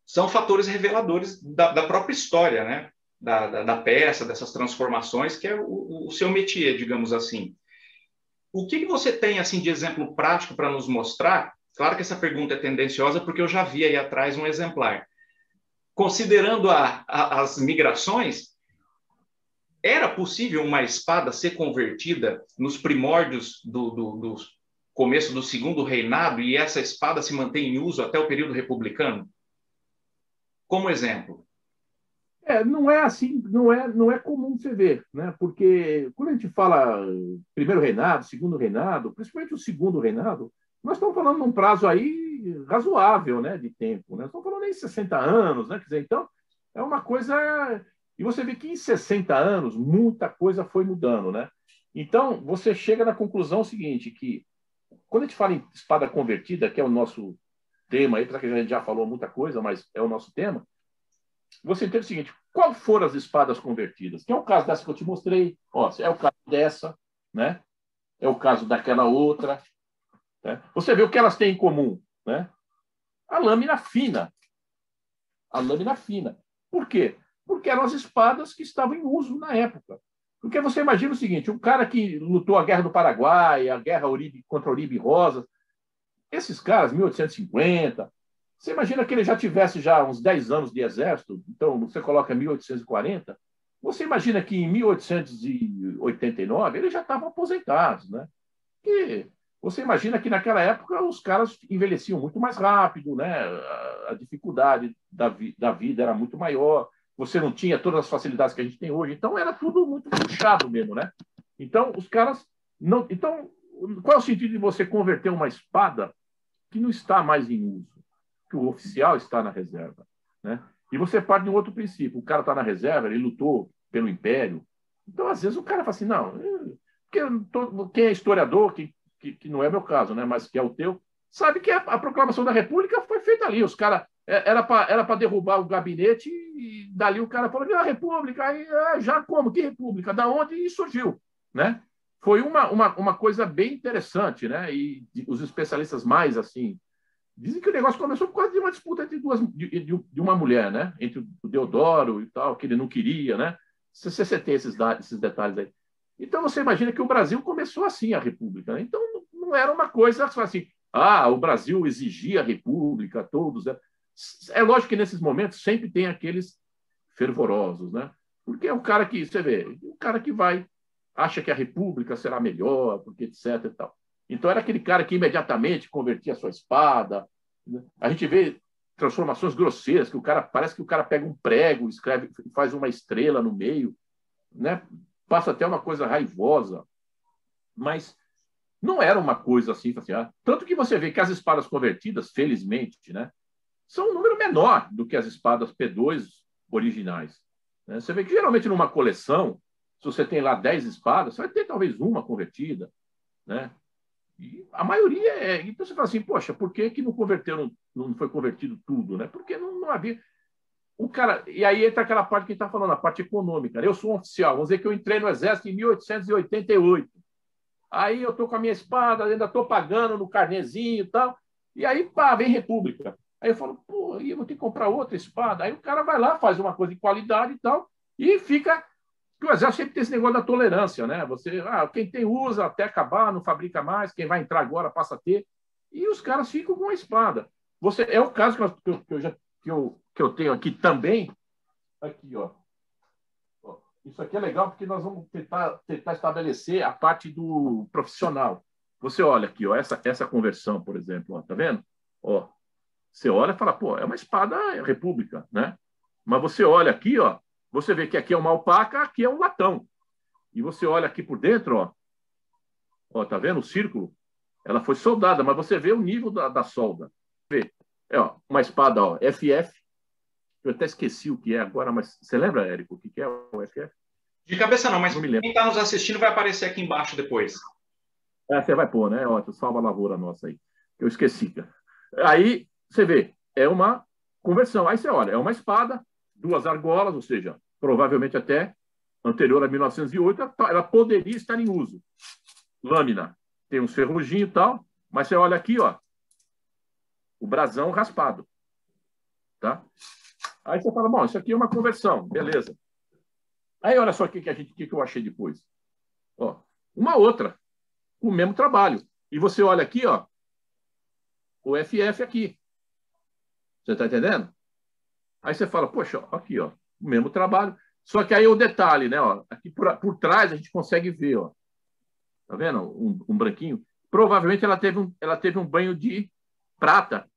são fatores reveladores da própria história, né? Da peça, dessas transformações, que é o seu métier, digamos assim. O que você tem assim de exemplo prático para nos mostrar? Claro que essa pergunta é tendenciosa, porque eu já vi aí atrás um exemplar. Considerando as migrações, era possível uma espada ser convertida nos primórdios do começo do segundo reinado e essa espada se mantém em uso até o período republicano? Como exemplo. Não é assim, não é comum você ver, né? Porque quando a gente fala primeiro reinado, segundo reinado, principalmente o segundo reinado, nós estamos falando num prazo aí razoável, né, de tempo, né? Estamos falando em 60 anos, né? Quer dizer, então, é uma coisa... E você vê que em 60 anos muita coisa foi mudando, né? Então, você chega na conclusão seguinte, que quando a gente fala em espada convertida, que é o nosso tema aí, apesar que a gente já falou muita coisa, mas é o nosso tema, você entende o seguinte, qual foram as espadas convertidas? Que é o caso dessa que eu te mostrei, ó, é o caso dessa, né? É o caso daquela outra. Né? Você vê o que elas têm em comum, né? A lâmina fina. A lâmina fina. Por quê? Porque eram as espadas que estavam em uso na época. Porque você imagina o seguinte, um cara que lutou a Guerra do Paraguai, a guerra contra Uribe Rosa, esses caras, 1850, você imagina que ele já tivesse já uns 10 anos de exército, então você coloca 1840, você imagina que em 1889 eles já estavam aposentados, né? E você imagina que naquela época os caras envelheciam muito mais rápido, né? A dificuldade da vida era muito maior, você não tinha todas as facilidades que a gente tem hoje, então era tudo muito puxado mesmo, né? Então os caras não... Então, qual é o sentido de você converter uma espada que não está mais em uso? Que o oficial está na reserva, né? E você parte de um outro princípio. O cara está na reserva, ele lutou pelo Império. Então, às vezes, o cara fala assim, não, quem é historiador, que não é meu caso, né? Mas que é o teu, sabe que a proclamação da República foi feita ali. Os caras era para derrubar o gabinete e dali o cara falou, a República, aí, já como? Que República? Da onde? E surgiu, né? Foi uma coisa bem interessante, né? E os especialistas mais, assim, dizem que o negócio começou por causa de uma disputa entre de uma mulher, né? Entre o Deodoro e tal, que ele não queria, né? Você tem esses detalhes aí. Então, você imagina que o Brasil começou assim, a República. Né? Então, não era uma coisa assim, o Brasil exigia a República, todos. Né? É lógico que nesses momentos sempre tem aqueles fervorosos, né? Porque é o cara que, você vê, o cara que acha que a República será melhor, porque etc e tal. Então, era aquele cara que imediatamente convertia a sua espada. Né? A gente vê transformações grosseiras, que o cara parece que o cara pega um prego, escreve, faz uma estrela no meio, né? Passa até uma coisa raivosa, mas não era uma coisa assim, tanto que você vê que as espadas convertidas, felizmente, né, são um número menor do que as espadas P2 originais. Né? Você vê que geralmente numa coleção, se você tem lá 10 espadas, você vai ter talvez uma convertida, né? E a maioria é. Então você fala assim, poxa, por que, que não converteram, não foi convertido tudo, né? Porque não havia. O cara, e aí entra aquela parte que a gente está falando, a parte econômica. Eu sou um oficial, vamos dizer que eu entrei no Exército em 1888. Aí eu estou com a minha espada, ainda estou pagando no carnezinho e tal. E aí, pá, vem República. Aí eu falo, pô, eu vou ter que comprar outra espada. Aí o cara vai lá, faz uma coisa de qualidade e tal, e fica. Porque o Exército sempre tem esse negócio da tolerância, né? Você, quem tem usa até acabar, não fabrica mais, quem vai entrar agora passa a ter. E os caras ficam com a espada. Você, é o caso que eu tenho aqui também. Aqui, ó. Isso aqui é legal porque nós vamos tentar estabelecer a parte do profissional. Você olha aqui, ó, essa conversão, por exemplo, ó, tá vendo? Ó, você olha e fala, pô, é uma espada República, né? Mas você olha aqui, ó, você vê que aqui é uma alpaca, aqui é um latão. E você olha aqui por dentro, ó, tá vendo o círculo? Ela foi soldada, mas você vê o nível da solda. Vê, ó, uma espada, ó, FF. Eu até esqueci o que é agora, mas você lembra, Érico, o que é o FF? De cabeça não, mas não me lembro. Quem está nos assistindo vai aparecer aqui embaixo depois. Você vai pôr, né? Ó, salva a lavoura nossa aí. Eu esqueci. Aí você vê, é uma conversão. Aí você olha, é uma espada, 2 argolas, ou seja, provavelmente até anterior a 1908, ela poderia estar em uso. Lâmina, tem uns ferruginhos e tal, mas você olha aqui, ó, o brasão raspado. Tá? Aí você fala, bom, isso aqui é uma conversão, beleza. Aí olha só o que eu achei depois. Ó, uma outra, o mesmo trabalho. E você olha aqui, ó, o FF aqui. Você está entendendo? Aí você fala, poxa, aqui, ó, o mesmo trabalho. Só que aí o detalhe, né? Ó, aqui por trás a gente consegue ver, ó. Tá vendo? Um branquinho. Provavelmente ela teve um banho de prata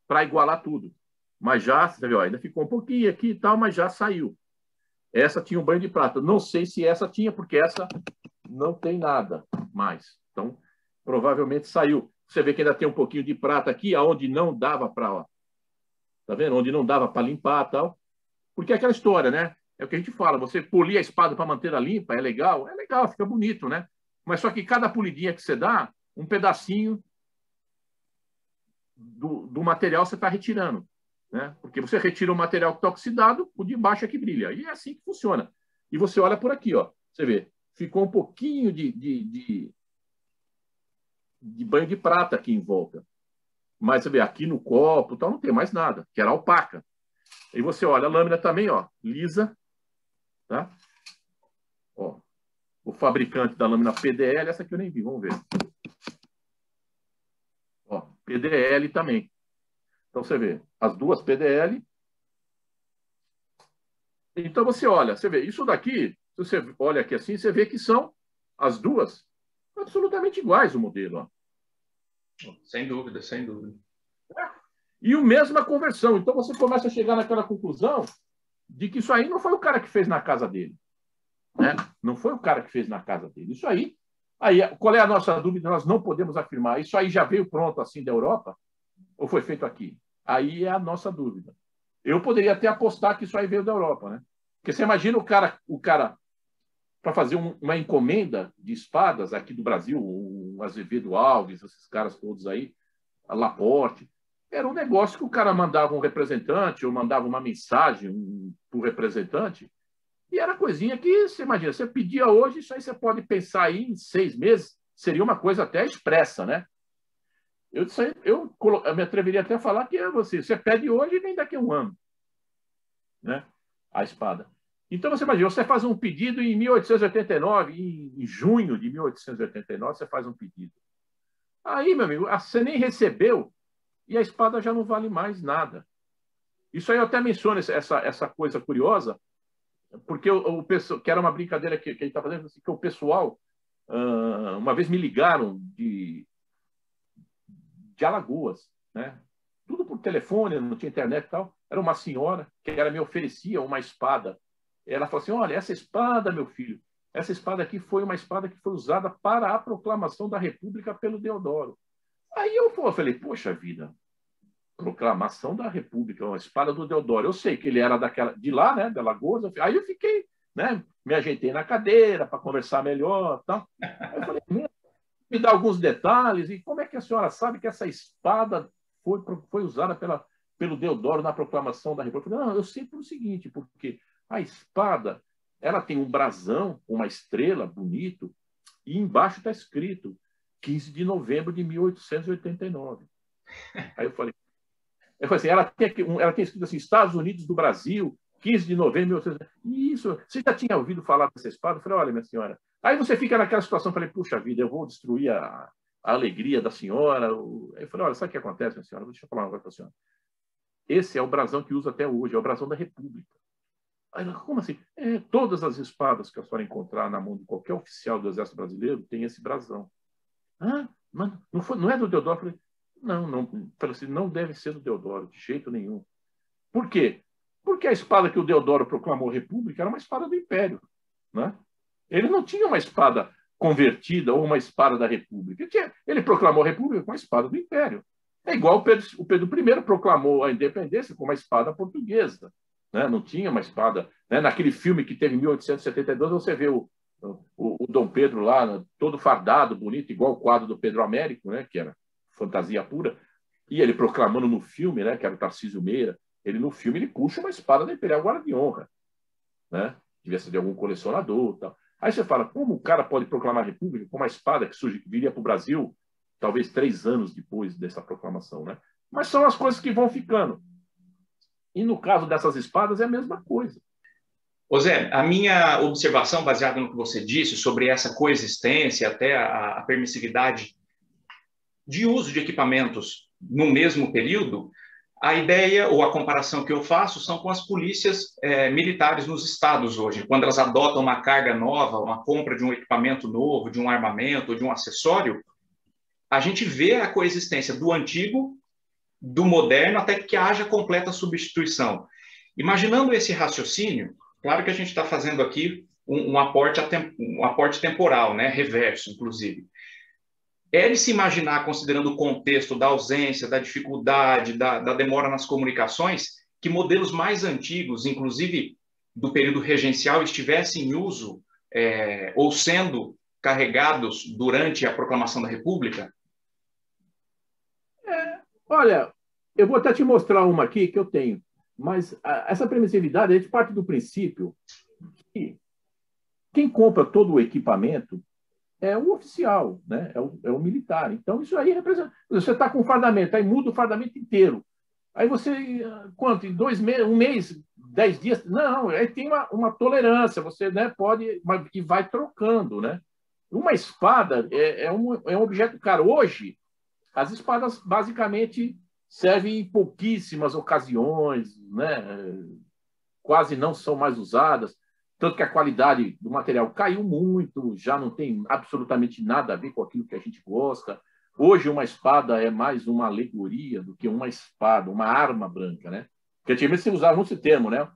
para igualar tudo. Mas já, você viu, ó, ainda ficou um pouquinho aqui e tal, mas já saiu. Essa tinha um banho de prata. Não sei se essa tinha, porque essa não tem nada mais. Então, provavelmente saiu. Você vê que ainda tem um pouquinho de prata aqui, aonde não dava para... Tá vendo? Onde não dava para limpar e tal. Porque é aquela história, né? É o que a gente fala. Você polir a espada para manter-a limpa, é legal? É legal, fica bonito, né? Mas só que cada polidinha que você dá, um pedacinho do material você está retirando. Né? Porque você retira o material que está oxidado, o de baixo é que brilha. E é assim que funciona. E você olha por aqui, ó, você vê, ficou um pouquinho de banho de prata aqui em volta. Mas você vê, aqui no copo tal, não tem mais nada, que era opaca. E você olha a lâmina também, ó, lisa. Tá? Ó, o fabricante da lâmina PDL, essa aqui eu nem vi, vamos ver. Ó, PDL também. Então, você vê as duas PDL. Então, você olha, você vê, isso daqui, se você olha aqui assim, você vê que são as duas absolutamente iguais o modelo. Ó. Sem dúvida, sem dúvida. E a mesma conversão. Então, você começa a chegar naquela conclusão de que isso aí não foi o cara que fez na casa dele. Né? Não foi o cara que fez na casa dele. Isso aí, qual é a nossa dúvida? Nós não podemos afirmar. Isso aí já veio pronto assim da Europa? Ou foi feito aqui? Aí é a nossa dúvida. Eu poderia até apostar que isso aí veio da Europa, né? Porque você imagina o cara para fazer uma encomenda de espadas aqui do Brasil, o Azevedo Alves, esses caras todos aí, a Laporte, era um negócio que o cara mandava um representante ou mandava uma mensagem para o representante e era coisinha que, você imagina, você pedia hoje, isso aí você pode pensar aí em 6 meses, seria uma coisa até expressa, né? Eu me atreveria até a falar que você pede hoje e vem daqui a um ano, né? A espada. Então, você imagina, você faz um pedido em 1889, em junho de 1889, você faz um pedido. Aí, meu amigo, você nem recebeu e a espada já não vale mais nada. Isso aí eu até menciono essa coisa curiosa, porque que era uma brincadeira que a gente está fazendo, que o pessoal, uma vez me ligaram de Alagoas, né? Tudo por telefone, não tinha internet e tal. Era uma senhora que ela me oferecia uma espada. Ela falou assim, olha, essa espada, meu filho, essa espada aqui foi uma espada que foi usada para a proclamação da República pelo Deodoro. Aí eu falei, poxa vida, proclamação da República, uma espada do Deodoro. Eu sei que ele era de lá, né, de Alagoas. Aí eu fiquei, né, me ajeitei na cadeira para conversar melhor. Tal. Aí eu falei, me dá alguns detalhes, e como é que a senhora sabe que essa espada foi usada pelo Deodoro na proclamação da República? Não, eu sei pelo seguinte, porque a espada ela tem um brasão, uma estrela bonito, e embaixo está escrito 15 de novembro de 1889. Aí eu falei assim, ela tem escrito assim, Estados Unidos do Brasil, 15 de novembro de 1889. Isso, você já tinha ouvido falar dessa espada? Eu falei, olha, minha senhora. Aí você fica naquela situação, eu falei, puxa vida, eu vou destruir a alegria da senhora. Aí eu falei, olha, sabe o que acontece, minha senhora? Deixa eu falar uma coisa para a senhora. Esse é o brasão que usa até hoje, é o brasão da República. Aí, como assim? Todas as espadas que a senhora encontrar na mão de qualquer oficial do Exército Brasileiro tem esse brasão. Ah, mas não é do Deodoro? Eu falei, não, falei assim, não deve ser do Deodoro, de jeito nenhum. Por quê? Porque a espada que o Deodoro proclamou República era uma espada do Império. Né? Ele não tinha uma espada convertida ou uma espada da República. Ele proclamou a República com a espada do Império. É igual o Pedro I proclamou a independência com uma espada portuguesa. Né? Não tinha uma espada. Né? Naquele filme que teve em 1872, você vê o Dom Pedro lá, todo fardado, bonito, igual o quadro do Pedro Américo, né? Que era fantasia pura, e ele proclamando no filme, né? Que era o Tarcísio Meira, no filme ele puxa uma espada da Imperial Guarda de Honra. Né? Devia ser de algum colecionador. Tal. Aí você fala, como o cara pode proclamar a República com uma espada que viria para o Brasil talvez 3 anos depois dessa proclamação? Né? Mas são as coisas que vão ficando. E no caso dessas espadas é a mesma coisa. Ô Zé, a minha observação, baseada no que você disse, sobre essa coexistência, até a permissividade de uso de equipamentos no mesmo período, a ideia ou a comparação que eu faço são com as polícias militares nos estados hoje. Quando elas adotam uma carga nova, uma compra de um equipamento novo, de um armamento, de um acessório, a gente vê a coexistência do antigo, do moderno, até que haja completa substituição. Imaginando esse raciocínio, claro que a gente está fazendo aqui um aporte temporal, né, reverso, inclusive. É de se imaginar, considerando o contexto da ausência, da dificuldade, da demora nas comunicações, que modelos mais antigos, inclusive do período regencial, estivessem em uso ou sendo carregados durante a proclamação da República? Olha, eu vou até te mostrar uma aqui que eu tenho, mas essa permissividade, a gente parte do princípio que quem compra todo o equipamento é o oficial, né? É o militar. Então, isso aí representa... Você está com um fardamento, aí muda o fardamento inteiro. Aí você, quanto? Em 2 meses, 1 mês, 10 dias? Não, aí tem uma tolerância, você, né, pode e vai trocando, né? Uma espada é um objeto caro. Hoje, as espadas basicamente servem em pouquíssimas ocasiões, né? Quase não são mais usadas. Tanto que a qualidade do material caiu muito, já não tem absolutamente nada a ver com aquilo que a gente gosta. Hoje, uma espada é mais uma alegoria do que uma espada, uma arma branca, né? Porque antigamente você usava muito esse termo, né?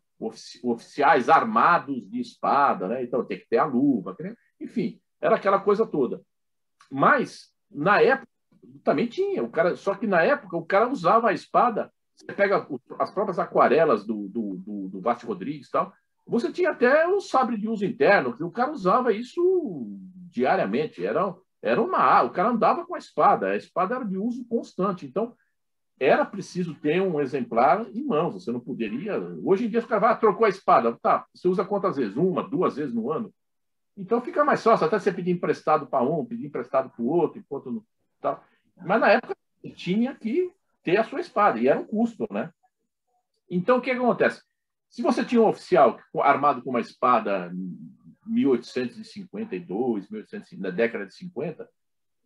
Oficiais armados de espada, né? Então tem que ter a luva, né? Enfim, era aquela coisa toda. Mas, na época, também tinha. Só que na época o cara usava a espada. Você pega as próprias aquarelas do Vasti Rodrigues e tal. Você tinha até um sabre de uso interno, que o cara usava isso diariamente. O cara andava com a espada era de uso constante. Então, era preciso ter um exemplar em mãos. Você não poderia. Hoje em dia, o cara trocou a espada. Tá, você usa quantas vezes? 1, 2 vezes no ano? Então fica mais fácil, até você pedir emprestado para um, pedir emprestado para o outro, enquanto não. Tal. Mas na época tinha que ter a sua espada, e era um custo, né? Então, o que acontece? Se você tinha um oficial armado com uma espada em 1852, na década de 50,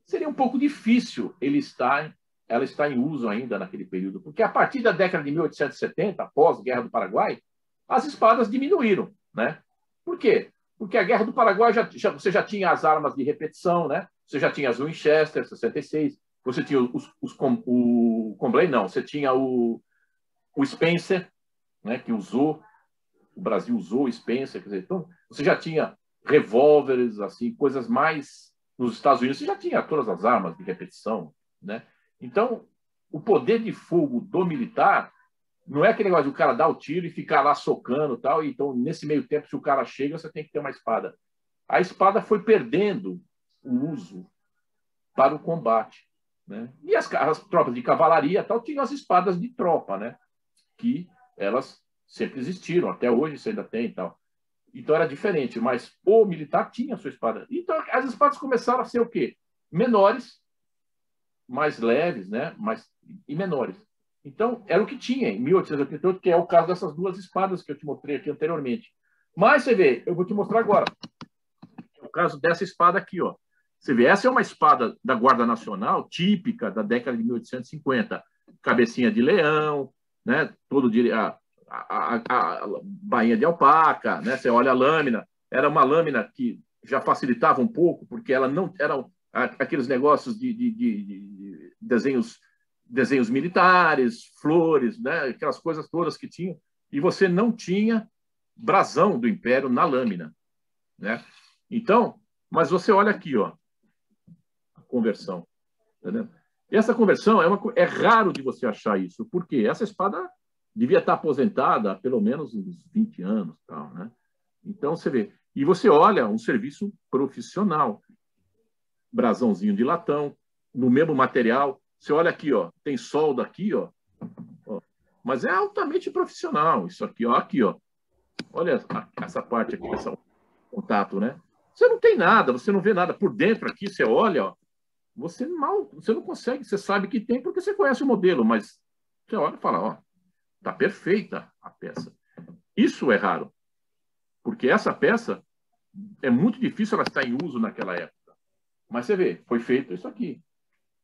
seria um pouco difícil ela estar em uso ainda naquele período, porque a partir da década de 1870, após a Guerra do Paraguai, as espadas diminuíram, né? Por quê? Porque a Guerra do Paraguai você já tinha as armas de repetição, né? Você já tinha as Winchester 66, você tinha o Combley, não, você tinha o Spencer, né, que usou, o Brasil usou o Spencer, quer dizer, então você já tinha revólveres, assim, coisas mais... Nos Estados Unidos você já tinha todas as armas de repetição, né? Então, o poder de fogo do militar não é aquele negócio de o cara dar o tiro e ficar lá socando e tal, então, nesse meio tempo, se o cara chega, você tem que ter uma espada. A espada foi perdendo o uso para o combate, né? E as tropas de cavalaria tal tinham as espadas de tropa, né? Que elas sempre existiram, até hoje você ainda tem e tal. Então era diferente, mas o militar tinha a sua espada. Então as espadas começaram a ser o quê? Menores, mais leves, né? E menores. Então era o que tinha em 1888, que é o caso dessas duas espadas que eu te mostrei aqui anteriormente. Mas você vê, eu vou te mostrar agora. É o caso dessa espada aqui, ó. Você vê, essa é uma espada da Guarda Nacional, típica da década de 1850. Cabecinha de leão, né? Todo a bainha de alpaca, né? Você olha a lâmina, era uma lâmina que já facilitava um pouco, porque ela não era aqueles negócios de desenhos militares, flores, né? Aquelas coisas todas que tinham, e você não tinha brasão do Império na lâmina, né? Então, mas você olha aqui, ó, a conversão, entendeu? E essa conversão é raro de você achar isso, porque essa espada devia estar aposentada há pelo menos uns 20 anos. Tal, né? Então, você vê. E você olha um serviço profissional. Brasãozinho de latão, no mesmo material. Você olha aqui, ó, tem solda aqui, ó, mas é altamente profissional. Isso aqui, ó, aqui, ó. Olha essa parte aqui, esse contato, né? Você não tem nada, você não vê nada. Por dentro aqui, você olha, ó, você não consegue, você sabe que tem porque você conhece o modelo, mas você olha e fala, ó, está perfeita a peça. Isso é raro, porque essa peça é muito difícil ela estar em uso naquela época. Mas você vê, foi feito isso aqui.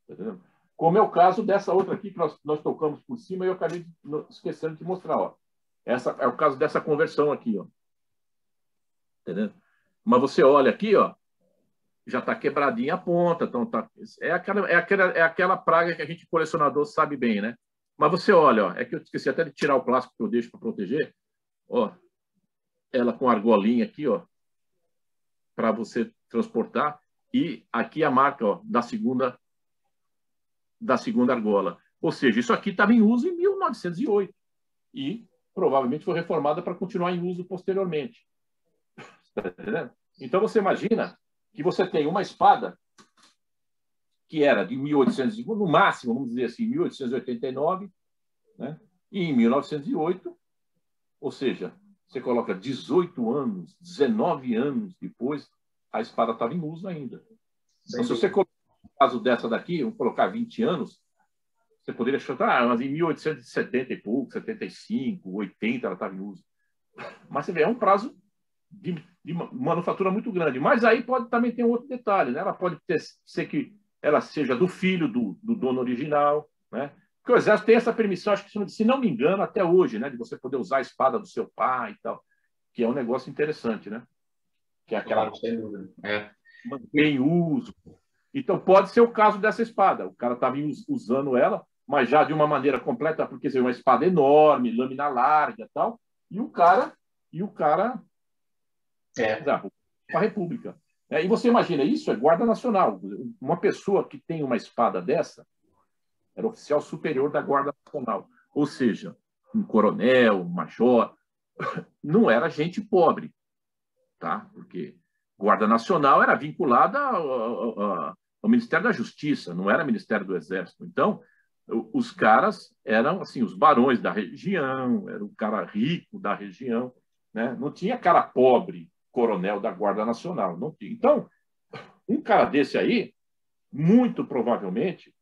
Tá entendendo? Como é o caso dessa outra aqui que nós tocamos por cima e eu acabei esquecendo de te mostrar. Ó. Essa é o caso dessa conversão aqui. Ó. Entendeu? Mas você olha aqui, ó, já está quebradinha a ponta. Então é aquela praga que a gente, colecionador, sabe bem, né? Mas você olha, ó, é que eu esqueci até de tirar o plástico que eu deixo para proteger. Ó, ela com argolinha aqui, ó, para você transportar. E aqui a marca, ó, da segunda argola. Ou seja, isso aqui estava em uso em 1908 e provavelmente foi reformada para continuar em uso posteriormente. Tá entendendo? Então você imagina que você tem uma espada que era de 1800, no máximo, vamos dizer assim, 1889, né? E em 1908, ou seja, você coloca 18 anos, 19 anos depois, a espada estava em uso ainda. Então, se você colocar no caso dessa daqui, vamos colocar 20 anos, você poderia chutar, mas em 1870 e pouco, 75, 80, ela estava em uso. Mas você vê, é um prazo de manufatura muito grande. Mas aí pode também ter um outro detalhe, né? Ela pode ser que ela seja do filho do dono original, né? Porque o Exército tem essa permissão, acho que, se não me engano, até hoje, né? De você poder usar a espada do seu pai e tal, que é um negócio interessante, né? Que é aquela... Claro, sem dúvida. Mantém uso. Então, pode ser o caso dessa espada. O cara estava usando ela, mas já de uma maneira completa, porque é uma espada enorme, lâmina larga e tal, e o cara a República. E você imagina, isso é Guarda Nacional. Uma pessoa que tem uma espada dessa era oficial superior da Guarda Nacional. Ou seja, um coronel, um major, não era gente pobre, tá? Porque Guarda Nacional era vinculada ao Ministério da Justiça, não era Ministério do Exército. Então, os caras eram assim, os barões da região, era o cara rico da região, né? Não tinha cara pobre, coronel da Guarda Nacional, não tinha. Então, um cara desse aí, muito provavelmente,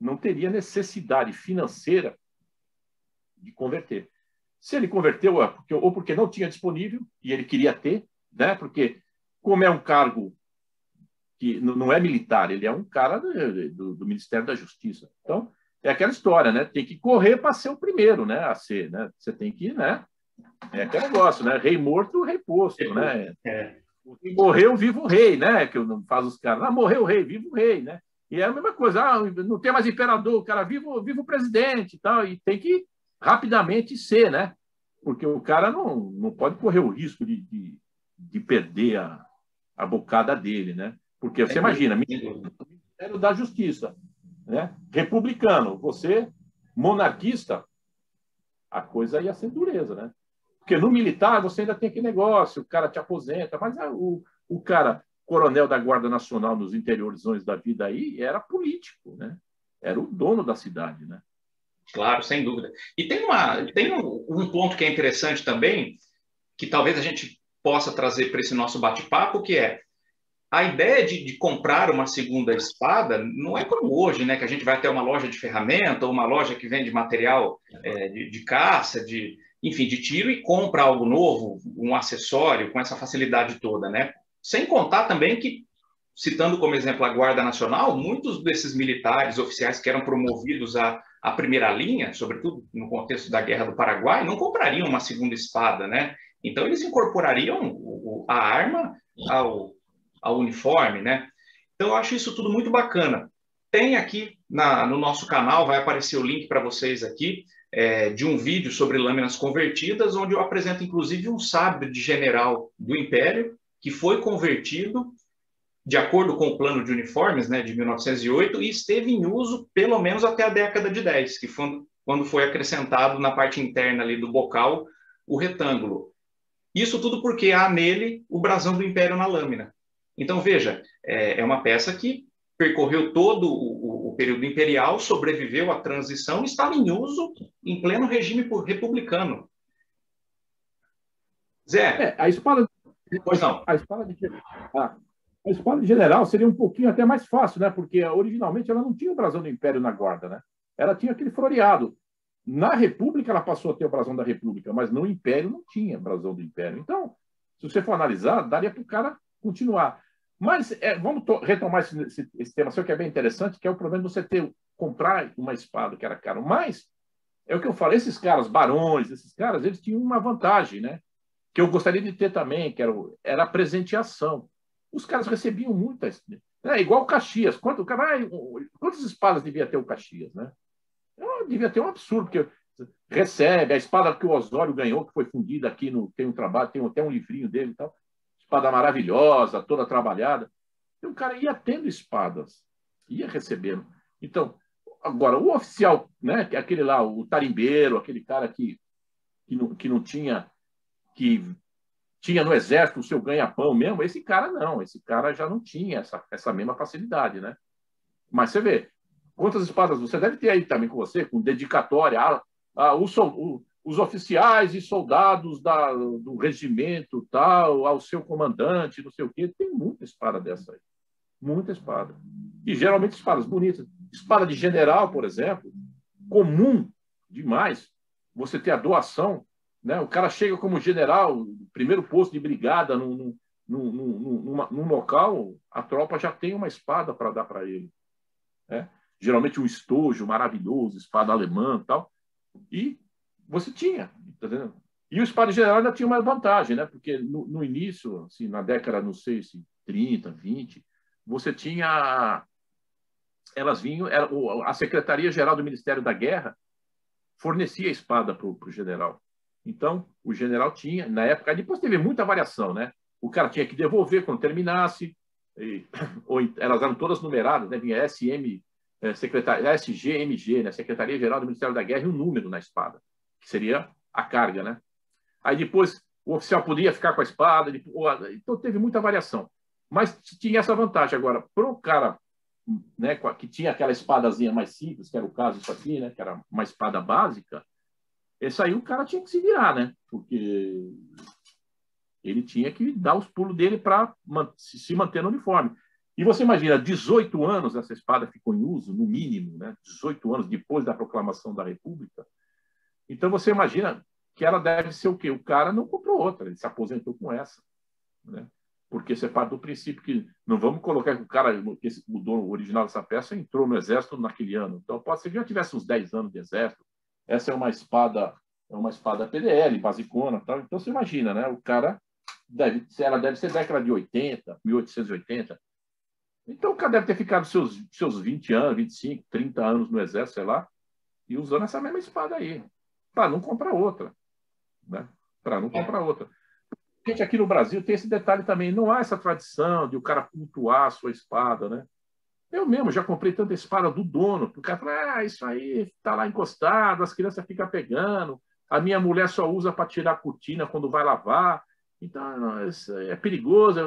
não teria necessidade financeira de converter. Se ele converteu, ou porque não tinha disponível e ele queria ter, né? Porque como é um cargo que não é militar, ele é um cara do Ministério da Justiça. Então, é aquela história, né? Tem que correr para ser o primeiro, né? A ser, né? Você tem que, né? É aquele negócio, né? Rei morto, rei posto, né? Morreu, vivo o rei, né? Que faz os caras. Morreu o rei, vivo o rei, né? E é a mesma coisa, não tem mais imperador, o cara viva o presidente e tal, e tem que rapidamente ser, né? Porque o cara não pode correr o risco de perder a bocada dele, né? Porque você imagina, Ministério da Justiça, né? Republicano, você, monarquista, a coisa ia ser dureza, né? Porque no militar você ainda tem aquele negócio, o cara te aposenta, mas o cara, coronel da Guarda Nacional nos interiorzões da vida aí, era político, né? Era o dono da cidade, né? Claro, sem dúvida. E tem um ponto que é interessante também, que talvez a gente possa trazer para esse nosso bate-papo, que é a ideia de comprar uma segunda espada não é como hoje, né? Que a gente vai até uma loja de ferramenta ou uma loja que vende material de caça, enfim, de tiro e compra algo novo, um acessório com essa facilidade toda, né? Sem contar também que, citando como exemplo a Guarda Nacional, muitos desses militares, oficiais que eram promovidos à primeira linha, sobretudo no contexto da Guerra do Paraguai, não comprariam uma segunda espada, né? Então eles incorporariam a arma ao uniforme, né? Então eu acho isso tudo muito bacana. Tem aqui no nosso canal, vai aparecer o link para vocês aqui, de um vídeo sobre lâminas convertidas, onde eu apresento inclusive um sabre de general do Império, que foi convertido de acordo com o plano de uniformes, né, de 1908, e esteve em uso pelo menos até a década de 10, que foi quando foi acrescentado na parte interna ali do bocal o retângulo. Isso tudo porque há nele o brasão do Império na lâmina. Então, veja, é uma peça que percorreu todo o período imperial, sobreviveu à transição e estava em uso em pleno regime republicano. Zé, A espada, pois não. A espada de general seria um pouquinho até mais fácil, né? Porque originalmente ela não tinha o brasão do Império na guarda, né? Ela tinha aquele floreado. Na República ela passou a ter o brasão da República, mas no Império não tinha brasão do Império. Então, se você for analisar, daria para o cara continuar. Mas vamos retomar esse tema, que é bem interessante, que é o problema de você comprar uma espada que era caro. Mas é o que eu falo, esses caras, barões, esses caras, eles tinham uma vantagem, né? Que eu gostaria de ter também, que era a presenteação. Os caras recebiam muitas. Igual o Caxias. Quantas espadas devia ter o Caxias, né? Devia ter um absurdo, porque recebe a espada que o Osório ganhou, que foi fundida aqui, tem um trabalho, tem até um livrinho dele e tal. Espada maravilhosa, toda trabalhada. Então, o cara ia tendo espadas, ia recebendo. Então, agora, o oficial, né, aquele lá, o tarimbeiro, aquele cara que não tinha, que tinha no exército o seu ganha-pão mesmo, esse cara não, esse cara já não tinha essa mesma facilidade, né? Mas você vê, quantas espadas você deve ter aí também com você, com dedicatória os oficiais e soldados do regimento tal, ao seu comandante, não sei o quê, tem muita espada dessa aí, muita espada. E geralmente espadas bonitas. Espada de general, por exemplo, comum demais você ter a doação, né? O cara chega como general, primeiro posto de brigada num local, a tropa já tem uma espada para dar para ele, né? Geralmente um estojo maravilhoso, espada alemã e tal. E você tinha, tá vendo? E o espada general ainda tinha uma vantagem, né? Porque no início, assim, na década, não sei se 30, 20, você tinha. Elas vinham, a Secretaria-Geral do Ministério da Guerra fornecia a espada para o general. Então, o general tinha, na época, depois teve muita variação, né? O cara tinha que devolver quando terminasse, ou elas eram todas numeradas, né? Vinha SM, SGMG, né? Secretaria-Geral do Ministério da Guerra, e um número na espada, que seria a carga, né? Aí depois o oficial podia ficar com a espada, então teve muita variação. Mas tinha essa vantagem. Agora, para o cara, né, que tinha aquela espadazinha mais simples, que era o caso disso aqui, né? Que era uma espada básica, esse aí o cara tinha que se virar, né? Porque ele tinha que dar os pulos dele para se manter no uniforme. E você imagina, 18 anos essa espada ficou em uso, no mínimo, né? 18 anos depois da proclamação da República. Então você imagina que ela deve ser o quê? O cara não comprou outra, ele se aposentou com essa, né? Porque você parte do princípio que não vamos colocar que o cara, que o dono original dessa peça entrou no exército naquele ano. Então pode ser que já tivesse uns 10 anos de exército. Essa é uma espada PDL, basicona, tal. Então você imagina, né? O cara ela deve ser década de 80, 1880. Então o cara deve ter ficado seus 20 anos, 25, 30 anos no exército, sei lá, e usando essa mesma espada aí, para não comprar outra, né? Para não comprar outra. A gente aqui no Brasil tem esse detalhe também, não há essa tradição de o cara cultuar a sua espada, né? Eu mesmo já comprei tanta espada do dono, porque o cara fala, isso aí está lá encostado, as crianças ficam pegando, a minha mulher só usa para tirar a cortina quando vai lavar, então isso é perigoso,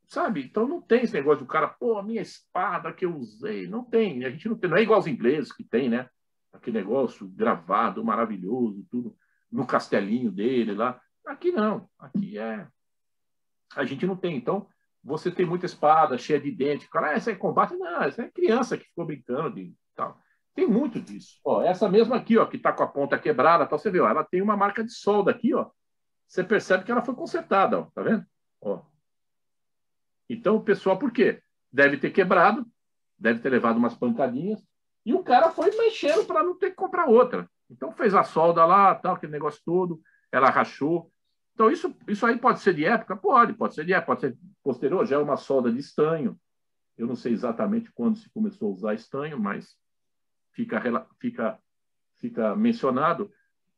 sabe? Então não tem esse negócio do cara, pô, a minha espada que eu usei, não tem, a gente não tem, não é igual aos ingleses que tem, né? Aquele negócio gravado, maravilhoso, tudo no castelinho dele lá. Aqui não, aqui a gente não tem, então você tem muita espada cheia de dente. Cara, essa é combate? Não, essa é criança que ficou brincando de tal. Tem muito disso. Ó, essa mesma aqui, ó, que está com a ponta quebrada, tal, você vê, ó, ela tem uma marca de solda aqui, ó. Você percebe que ela foi consertada, ó, tá vendo? Ó. Então, o pessoal, por quê? Deve ter quebrado, deve ter levado umas pancadinhas, e o cara foi mexendo para não ter que comprar outra. Então, fez a solda lá, tal, aquele negócio todo, ela rachou. Então, isso aí pode ser de época? Pode ser de época, pode ser posterior, já é uma solda de estanho. Eu não sei exatamente quando se começou a usar estanho, mas fica mencionado.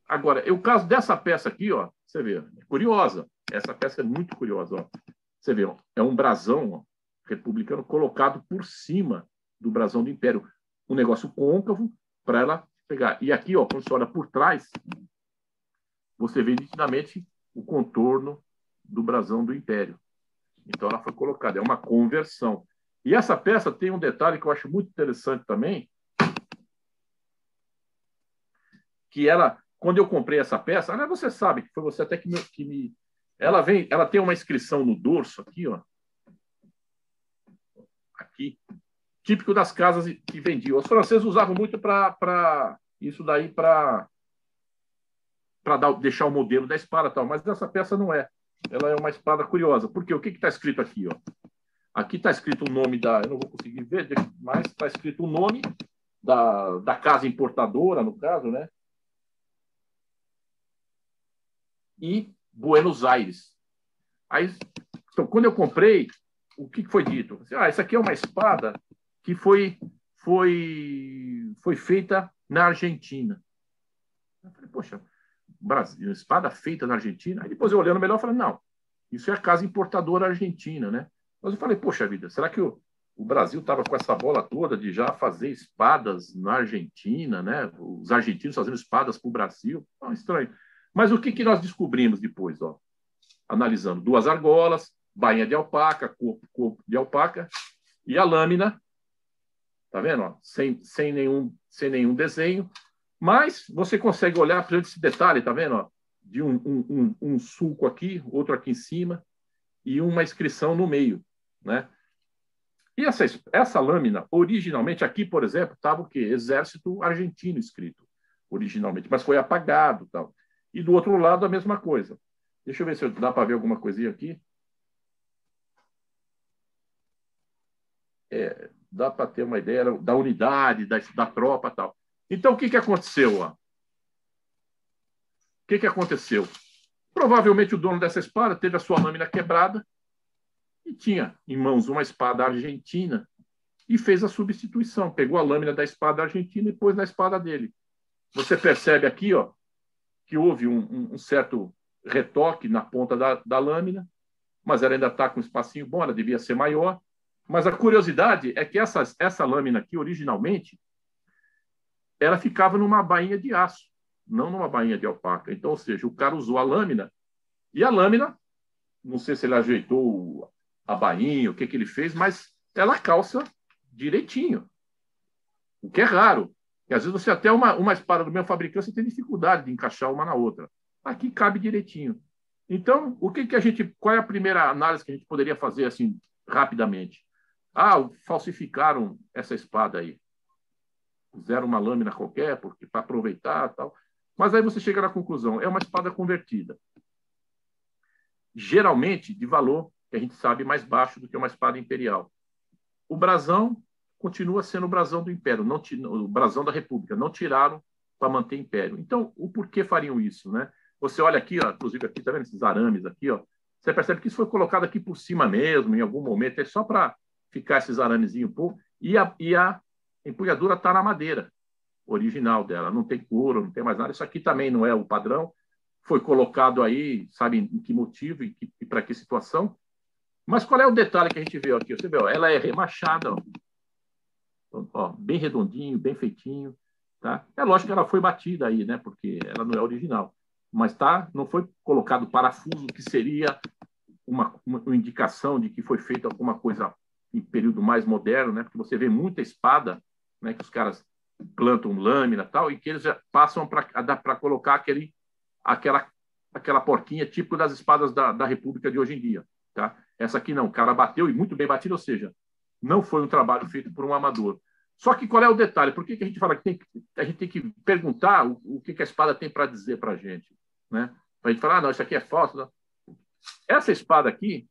Agora, o caso dessa peça aqui, ó, você vê, é curiosa. Essa peça é muito curiosa. Ó. Você vê, ó, é um brasão ó, republicano colocado por cima do brasão do Império. Um negócio côncavo para ela pegar. E aqui, ó, quando você olha por trás, você vê nitidamente o contorno do brasão do Império. Então, ela foi colocada, é uma conversão. E essa peça tem um detalhe que eu acho muito interessante também, que ela, quando eu comprei essa peça, você sabe, que foi você até que me... Ela tem uma inscrição no dorso aqui, ó. Aqui. Típico das casas que vendiam. Os franceses usavam muito para isso daí, para deixar o modelo da espada tal, mas essa peça não é. Ela é uma espada curiosa. Por quê? O que está escrito aqui? Ó? Aqui está escrito o nome da... Eu não vou conseguir ver, mas está escrito o nome da casa importadora, no caso, né? E Buenos Aires. Aí, então, quando eu comprei, o que foi dito? Essa aqui é uma espada que foi feita na Argentina. Eu falei, poxa, Brasil, espada feita na Argentina. Aí depois eu olhando melhor, eu falei, não, isso é a casa importadora argentina, né? Mas eu falei, poxa vida, será que o Brasil estava com essa bola toda de já fazer espadas na Argentina, né? Os argentinos fazendo espadas para o Brasil? Não, estranho. Mas o que nós descobrimos depois, ó? Analisando 2 argolas, bainha de alpaca, corpo de alpaca e a lâmina, tá vendo? Ó? Sem nenhum desenho, mas você consegue olhar para esse detalhe, tá vendo? Ó? De um sulco aqui, outro aqui em cima e uma inscrição no meio, né? E essa lâmina, originalmente, aqui, por exemplo, estava o quê? Exército Argentino escrito, originalmente, mas foi apagado, tal. E do outro lado, a mesma coisa. Deixa eu ver se dá para ver alguma coisinha aqui. Dá para ter uma ideia da unidade, da tropa e tal. Então, o que aconteceu? Ó? O que aconteceu? Provavelmente o dono dessa espada teve a sua lâmina quebrada e tinha em mãos uma espada argentina e fez a substituição. Pegou a lâmina da espada argentina e pôs na espada dele. Você percebe aqui ó, que houve um certo retoque na ponta da lâmina, mas ela ainda está com um espacinho bom, ela devia ser maior. Mas a curiosidade é que essa lâmina aqui, originalmente, ela ficava numa bainha de aço, não numa bainha de alpaca. Então, ou seja, o cara usou a lâmina, e a lâmina, não sei se ele ajeitou a bainha, o que ele fez, mas ela calça direitinho, o que é raro. E às vezes você até uma espada do mesmo fabricante, você tem dificuldade de encaixar uma na outra. Aqui cabe direitinho. Então, qual é a primeira análise que a gente poderia fazer assim rapidamente? Falsificaram essa espada aí. Fizeram uma lâmina qualquer para aproveitar tal. Mas aí você chega na conclusão, é uma espada convertida. Geralmente de valor, que a gente sabe, mais baixo do que uma espada imperial. O brasão continua sendo o brasão do Império, o brasão da República. Não tiraram para manter Império. Então, o porquê fariam isso, né? Você olha aqui, ó, inclusive aqui, tá vendo esses arames aqui, ó? Você percebe que isso foi colocado aqui por cima mesmo, em algum momento, é só para ficar esses aramezinhos um pouco, e a empunhadura está na madeira original dela, não tem couro, não tem mais nada. Isso aqui também não é o padrão, foi colocado aí, sabe em que motivo e para que situação. Mas qual é o detalhe que a gente vê aqui? Você vê, ó, ela é remachada, ó, bem redondinho, bem feitinho. Tá? É lógico que ela foi batida aí, né? Porque ela não é original. Mas tá, não foi colocado parafuso, que seria uma indicação de que foi feita alguma coisa em período mais moderno, né? Porque você vê muita espada, né? Que os caras plantam lâmina e tal, e que eles já passam para colocar aquela porquinha típico das espadas da República de hoje em dia. Tá? Essa aqui não, o cara bateu e muito bem batido, ou seja, não foi um trabalho feito por um amador. Só que qual é o detalhe? Por que a gente fala que a gente tem que perguntar o que a espada tem para dizer para a gente? Né? Para a gente falar, não, isso aqui é falso. Não. Essa espada aqui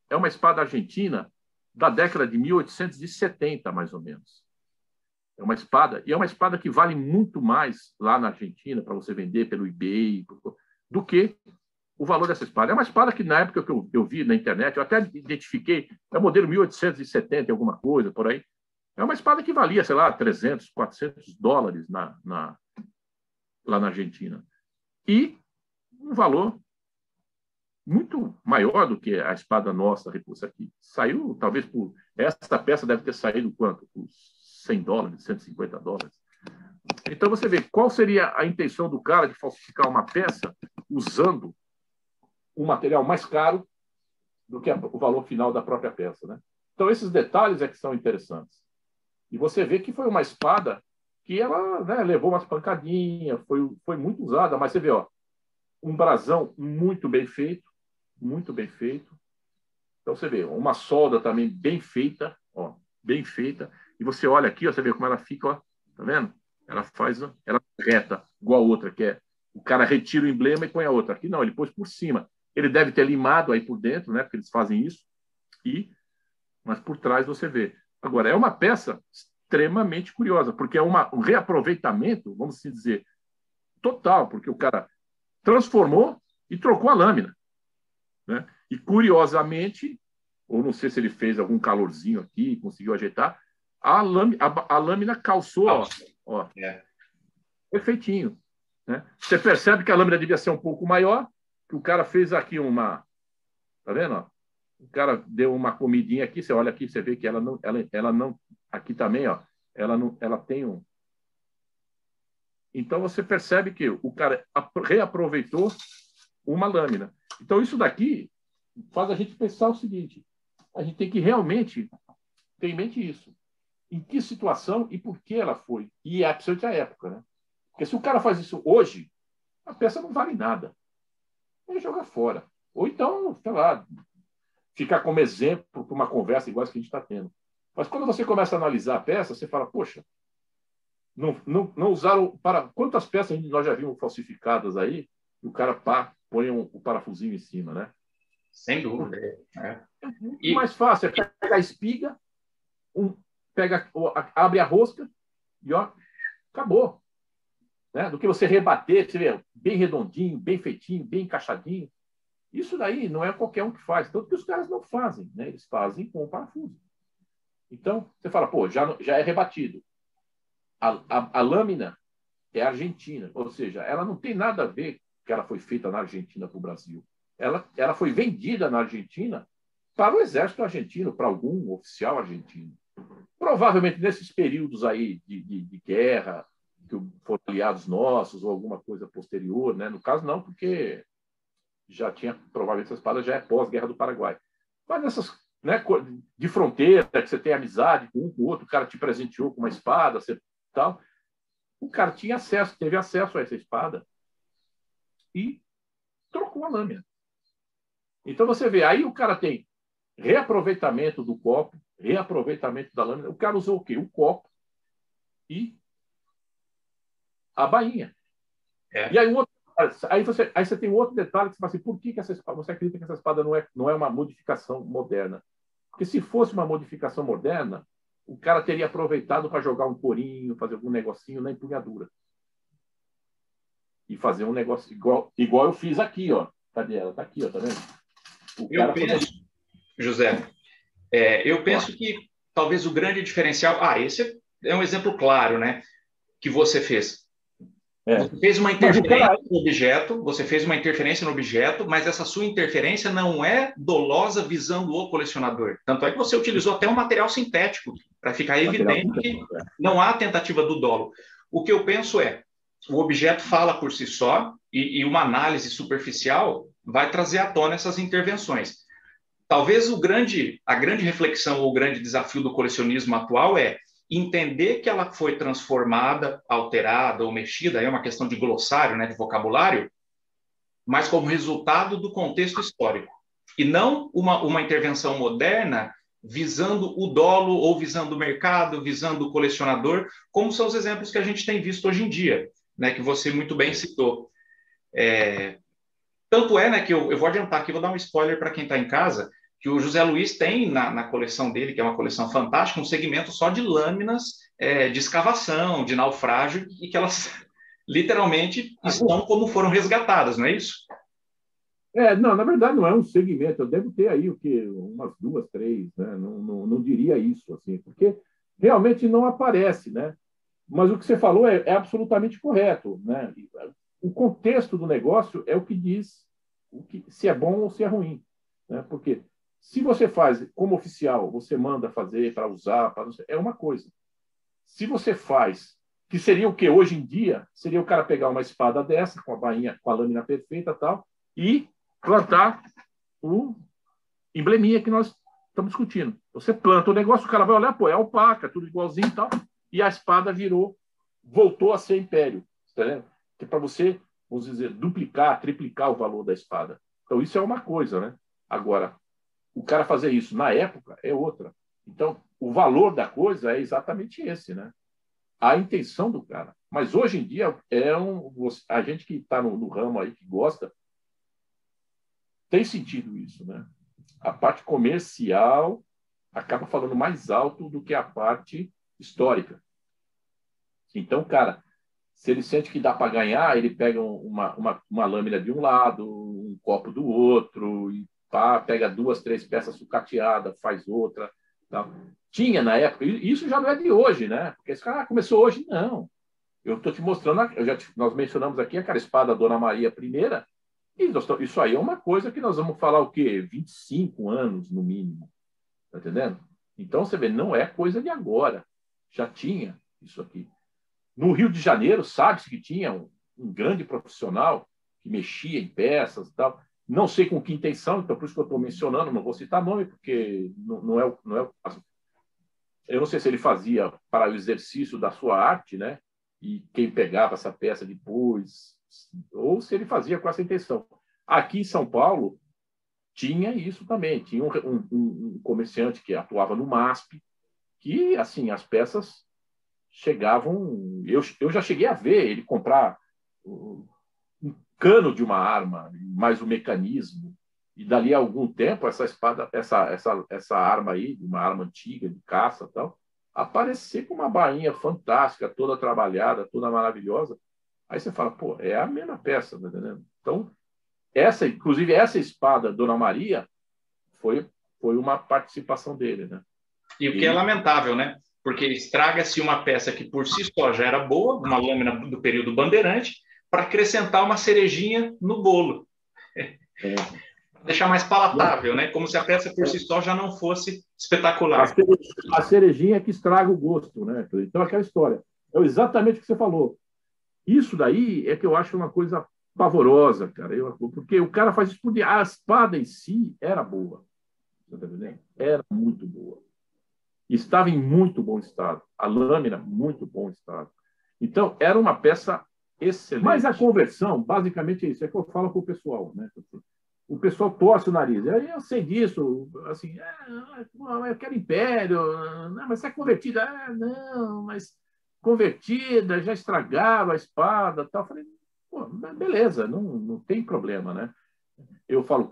é uma espada argentina da década de 1870, mais ou menos. É uma espada, e é uma espada que vale muito mais lá na Argentina, para você vender pelo eBay, do que o valor dessa espada. É uma espada que, na época que eu vi na internet, eu até identifiquei, é o modelo 1870 e alguma coisa, por aí. É uma espada que valia, sei lá, 300, 400 dólares lá na Argentina. E um valor muito maior do que a espada nossa, repulsa aqui. Saiu, talvez, por... Essa peça deve ter saído quanto? Por 100 dólares, 150 dólares. Então, você vê qual seria a intenção do cara de falsificar uma peça usando um material mais caro do que o valor final da própria peça. Né? Então, esses detalhes é que são interessantes. E você vê que foi uma espada que ela, né, levou umas pancadinhas, foi muito usada, mas você vê, ó, um brasão muito bem feito, muito bem feito. Então, você vê, uma solda também bem feita, ó, bem feita. E você olha aqui, ó, você vê como ela fica, ó, tá vendo? Ela faz, ó, ela reta, igual a outra, que é o cara retira o emblema e põe a outra. Aqui não, ele pôs por cima. Ele deve ter limado aí por dentro, né? Porque eles fazem isso. Mas por trás você vê. Agora, é uma peça extremamente curiosa, porque é um reaproveitamento, vamos assim dizer, total, porque o cara transformou e trocou a lâmina. Né? E, curiosamente, ou não sei se ele fez algum calorzinho aqui, conseguiu ajeitar, a lâmina calçou, ó, perfeitinho. Né? Você percebe que a lâmina devia ser um pouco maior, que o cara fez aqui uma... Tá vendo? Ó? O cara deu uma comidinha aqui, você olha aqui, você vê que ela não aqui também, ó, ela tem um... Então, você percebe que o cara reaproveitou uma lâmina. Então, isso daqui faz a gente pensar o seguinte, a gente tem que realmente ter em mente isso. Em que situação e por que ela foi. E é absolutamente a época, né? Porque se o cara faz isso hoje, a peça não vale nada. Ele joga fora. Ou então, sei lá, ficar como exemplo para uma conversa igual a que a gente está tendo. Mas quando você começa a analisar a peça, você fala, poxa, não usaram... Quantas peças nós já vimos falsificadas aí e o cara põe o parafusinho em cima, né? Sem dúvida. É muito mais fácil. É pegar a espiga, abre a rosca e ó, acabou. Né? Do que você rebater, você vê, bem redondinho, bem feitinho, bem encaixadinho. Isso daí não é qualquer um que faz. Tanto que os caras não fazem, né? Eles fazem com o parafuso. Então, você fala, pô, já é rebatido. A lâmina é argentina, ou seja, ela não tem nada a ver que ela foi feita na Argentina para o Brasil. Ela foi vendida na Argentina para o exército argentino, para algum oficial argentino. Provavelmente nesses períodos aí de guerra, que foram aliados nossos ou alguma coisa posterior, né? No caso, não, porque já tinha, provavelmente, essa espada já é pós-guerra do Paraguai. Mas nessas, né, de fronteira, que você tem amizade com um com o outro, o cara te presenteou com uma espada, tal, o cara tinha acesso, teve acesso a essa espada e trocou a lâmina. Então você vê, aí o cara tem reaproveitamento do copo, reaproveitamento da lâmina. O cara usou o quê? O copo e a bainha. E aí você tem um outro detalhe que você fala assim, por que essa espada, você acredita que essa espada não é uma modificação moderna? Porque se fosse uma modificação moderna, o cara teria aproveitado para jogar um corinho, fazer algum negocinho na empunhadura. E fazer um negócio igual eu fiz aqui, ó. Cadê ela? Está aqui, ó, tá vendo? Eu penso, José, eu penso que talvez o grande diferencial... esse é um exemplo claro, né? Que você fez. Você fez uma interferência no objeto, mas essa sua interferência não é dolosa visando o colecionador. Tanto é que você utilizou até um material sintético para ficar evidente que não há tentativa do dolo. O que eu penso é, o objeto fala por si só e uma análise superficial vai trazer à tona essas intervenções. Talvez a grande reflexão ou o grande desafio do colecionismo atual é entender que ela foi transformada, alterada ou mexida, é uma questão de glossário, né, de vocabulário, mas como resultado do contexto histórico. E não uma intervenção moderna visando o dolo ou visando o mercado, visando o colecionador, como são os exemplos que a gente tem visto hoje em dia, né, que você muito bem citou. Tanto é, né, que eu vou adiantar aqui, vou dar um spoiler para quem está em casa, que o José Luiz tem na coleção dele, que é uma coleção fantástica, um segmento só de lâminas de escavação, de naufrágio, e que elas literalmente estão como foram resgatadas, não é isso? Não, na verdade não é um segmento, eu devo ter aí o quê? Umas 2, 3, né? Não diria isso, assim, porque realmente não aparece, né? Mas o que você falou é absolutamente correto, né? O contexto do negócio é o que diz se é bom ou se é ruim, né? Porque se você faz como oficial, você manda fazer para usar, é uma coisa. Se você faz, que seria o que hoje em dia, seria o cara pegar uma espada dessa, com a bainha, com a lâmina perfeita e tal, e plantar o embleminha que nós estamos discutindo. Você planta o negócio, o cara vai olhar, pô, é opaca, tudo igualzinho e tal, e a espada voltou a ser império, tá vendo? Que para você, vamos dizer, duplicar, triplicar o valor da espada. Então, isso é uma coisa, né? Agora, o cara fazer isso na época é outra. Então, o valor da coisa é exatamente esse, né? A intenção do cara. Mas hoje em dia, a gente que está no ramo aí, que gosta, tem sentido isso, né? A parte comercial acaba falando mais alto do que a parte histórica. Então, cara, se ele sente que dá para ganhar, ele pega uma lâmina de um lado, um copo do outro, e pega 2, 3 peças sucateadas, faz outra. Tal. Tinha na época, isso já não é de hoje, né? Porque esse cara começou hoje, não. Eu estou te mostrando, nós mencionamos aqui aquela espada Dona Maria I, e isso aí é uma coisa que nós vamos falar o quê? 25 anos, no mínimo. Tá entendendo? Então, você vê, não é coisa de agora. Já tinha isso aqui. No Rio de Janeiro, sabe-se que tinha um grande profissional que mexia em peças e tal. Não sei com que intenção, então por isso que eu estou mencionando, não vou citar nome, porque não é o caso. Eu não sei se ele fazia para o exercício da sua arte, né? E quem pegava essa peça depois, ou se ele fazia com essa intenção. Aqui em São Paulo, tinha isso também. Tinha um comerciante que atuava no MASP, que, assim, as peças chegavam... Eu já cheguei a ver ele comprar um cano de uma arma, mais o mecanismo, e dali a algum tempo essa espada, essa arma aí, uma arma antiga de caça, tal, aparecer com uma bainha fantástica, toda trabalhada, toda maravilhosa. Aí você fala, pô, é a mesma peça, tá entendendo? Então, inclusive essa espada Dona Maria foi uma participação dele, né? E o que é lamentável, né? Porque estraga-se uma peça que por si só já era boa, uma lâmina do período Bandeirante, para acrescentar uma cerejinha no bolo. Deixar mais palatável, né? Como se a peça por si só já não fosse espetacular. A cerejinha que estraga o gosto, né? Então, aquela história. É exatamente o que você falou. Isso daí é que eu acho uma coisa pavorosa, cara. Porque o cara faz isso por... A espada em si era boa. Você tá entendendo? Era muito boa. Estava em muito bom estado. A lâmina, muito bom estado. Então, era uma peça excelente. Mas a conversão, basicamente, é isso. É que eu falo para o pessoal, né? O pessoal torce o nariz. Eu sei disso, assim, eu quero império, não, mas você é convertida. Não, mas convertida, já estragaram a espada. Tal. Eu falei, pô, beleza, não tem problema, né? Eu falo,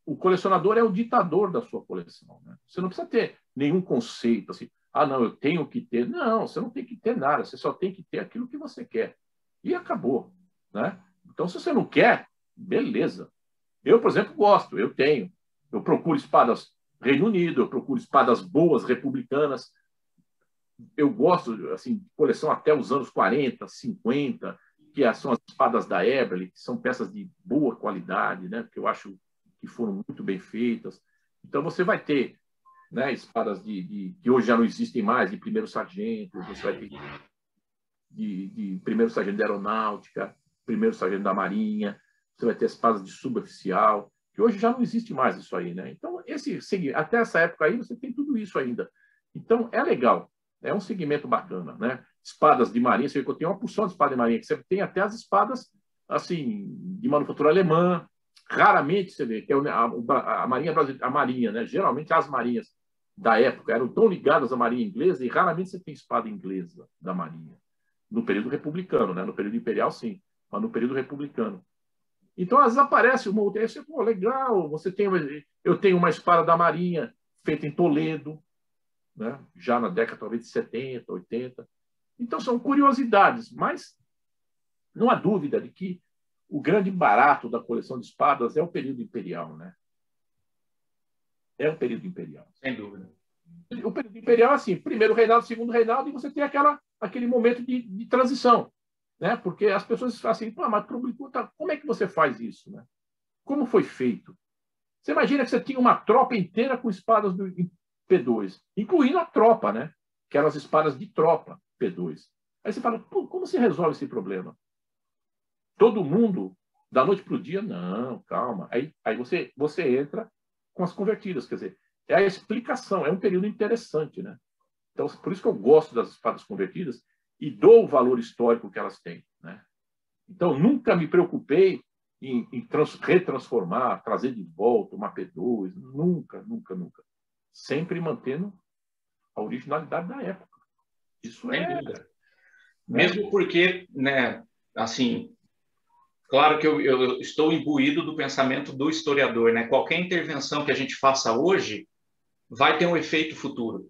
o colecionador é o ditador da sua coleção. Né? Você não precisa ter nenhum conceito assim, não, eu tenho que ter. Não, você não tem que ter nada, você só tem que ter aquilo que você quer. E acabou. Né? Então, se você não quer, beleza. Eu, por exemplo, gosto, eu tenho. Eu procuro espadas Reino Unido, eu procuro espadas boas, republicanas. Eu gosto, assim, de coleção até os anos 40, 50, que são as espadas da Eberle, que são peças de boa qualidade, né? Que eu acho que foram muito bem feitas. Então, você vai ter, né, espadas que hoje já não existem mais, de primeiro sargento, você vai ter de primeiro sargento da aeronáutica, primeiro sargento da marinha, você vai ter espadas de suboficial, que hoje já não existe mais isso aí, né? Então, até essa época aí, você tem tudo isso ainda. Então, é legal. É um segmento bacana, né? Espadas de marinha, você vê que eu tenho uma porção de espada de marinha, que você tem até as espadas, assim, de manufatura alemã. Raramente você vê que a marinha brasileira, a marinha, né? Geralmente as marinhas da época eram tão ligadas à marinha inglesa e raramente você tem espada inglesa da marinha. No período republicano, né? No período imperial, sim, mas no período republicano. Então, às vezes aparece uma outra, você, pô, legal, eu tenho uma espada da marinha feita em Toledo, né? Já na década talvez de 70, 80. Então, são curiosidades, mas não há dúvida de que o grande barato da coleção de espadas é o período imperial, né? É o período imperial. Sem dúvida. O período imperial é assim, primeiro reinado, segundo reinado, e você tem aquele momento de transição, né? Porque as pessoas falam assim, pô, mas como é que você faz isso, né? Como foi feito? Você imagina que você tinha uma tropa inteira com espadas do P2, incluindo a tropa, né? Que eram as espadas de tropa P2. Aí você fala, pô, como se resolve esse problema? Todo mundo, da noite para o dia? Não, calma. Aí você entra com as convertidas, quer dizer, é a explicação, é um período interessante, né? Então, por isso que eu gosto das espadas convertidas e dou o valor histórico que elas têm, né? Então, nunca me preocupei em retransformar, trazer de volta uma P2, nunca, nunca, nunca. Sempre mantendo a originalidade da época. Isso Sem é... dúvida. Mesmo porque, né, assim, claro que eu estou imbuído do pensamento do historiador, né? Qualquer intervenção que a gente faça hoje vai ter um efeito futuro.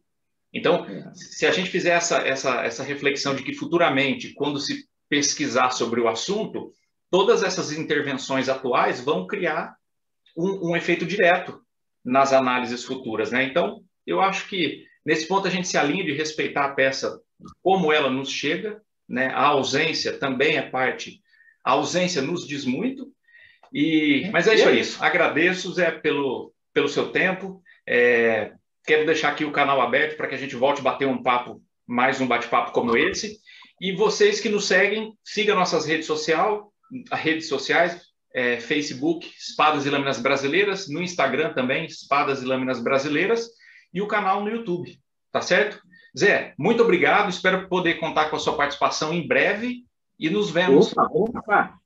Então, se a gente fizer essa reflexão de que futuramente, quando se pesquisar sobre o assunto, todas essas intervenções atuais vão criar um efeito direto nas análises futuras, né? Então, eu acho que nesse ponto a gente se alinha de respeitar a peça como ela nos chega, né? A ausência também é parte. A ausência nos diz muito. Mas é isso. Agradeço, Zé, pelo seu tempo. Quero deixar aqui o canal aberto para que a gente volte a bater um papo, mais um bate-papo como esse. E vocês que nos seguem, sigam nossas redes sociais, Facebook, Espadas e Lâminas Brasileiras, no Instagram também, Espadas e Lâminas Brasileiras, e o canal no YouTube, tá certo? Zé, muito obrigado, espero poder contar com a sua participação em breve e nos vemos. Opa.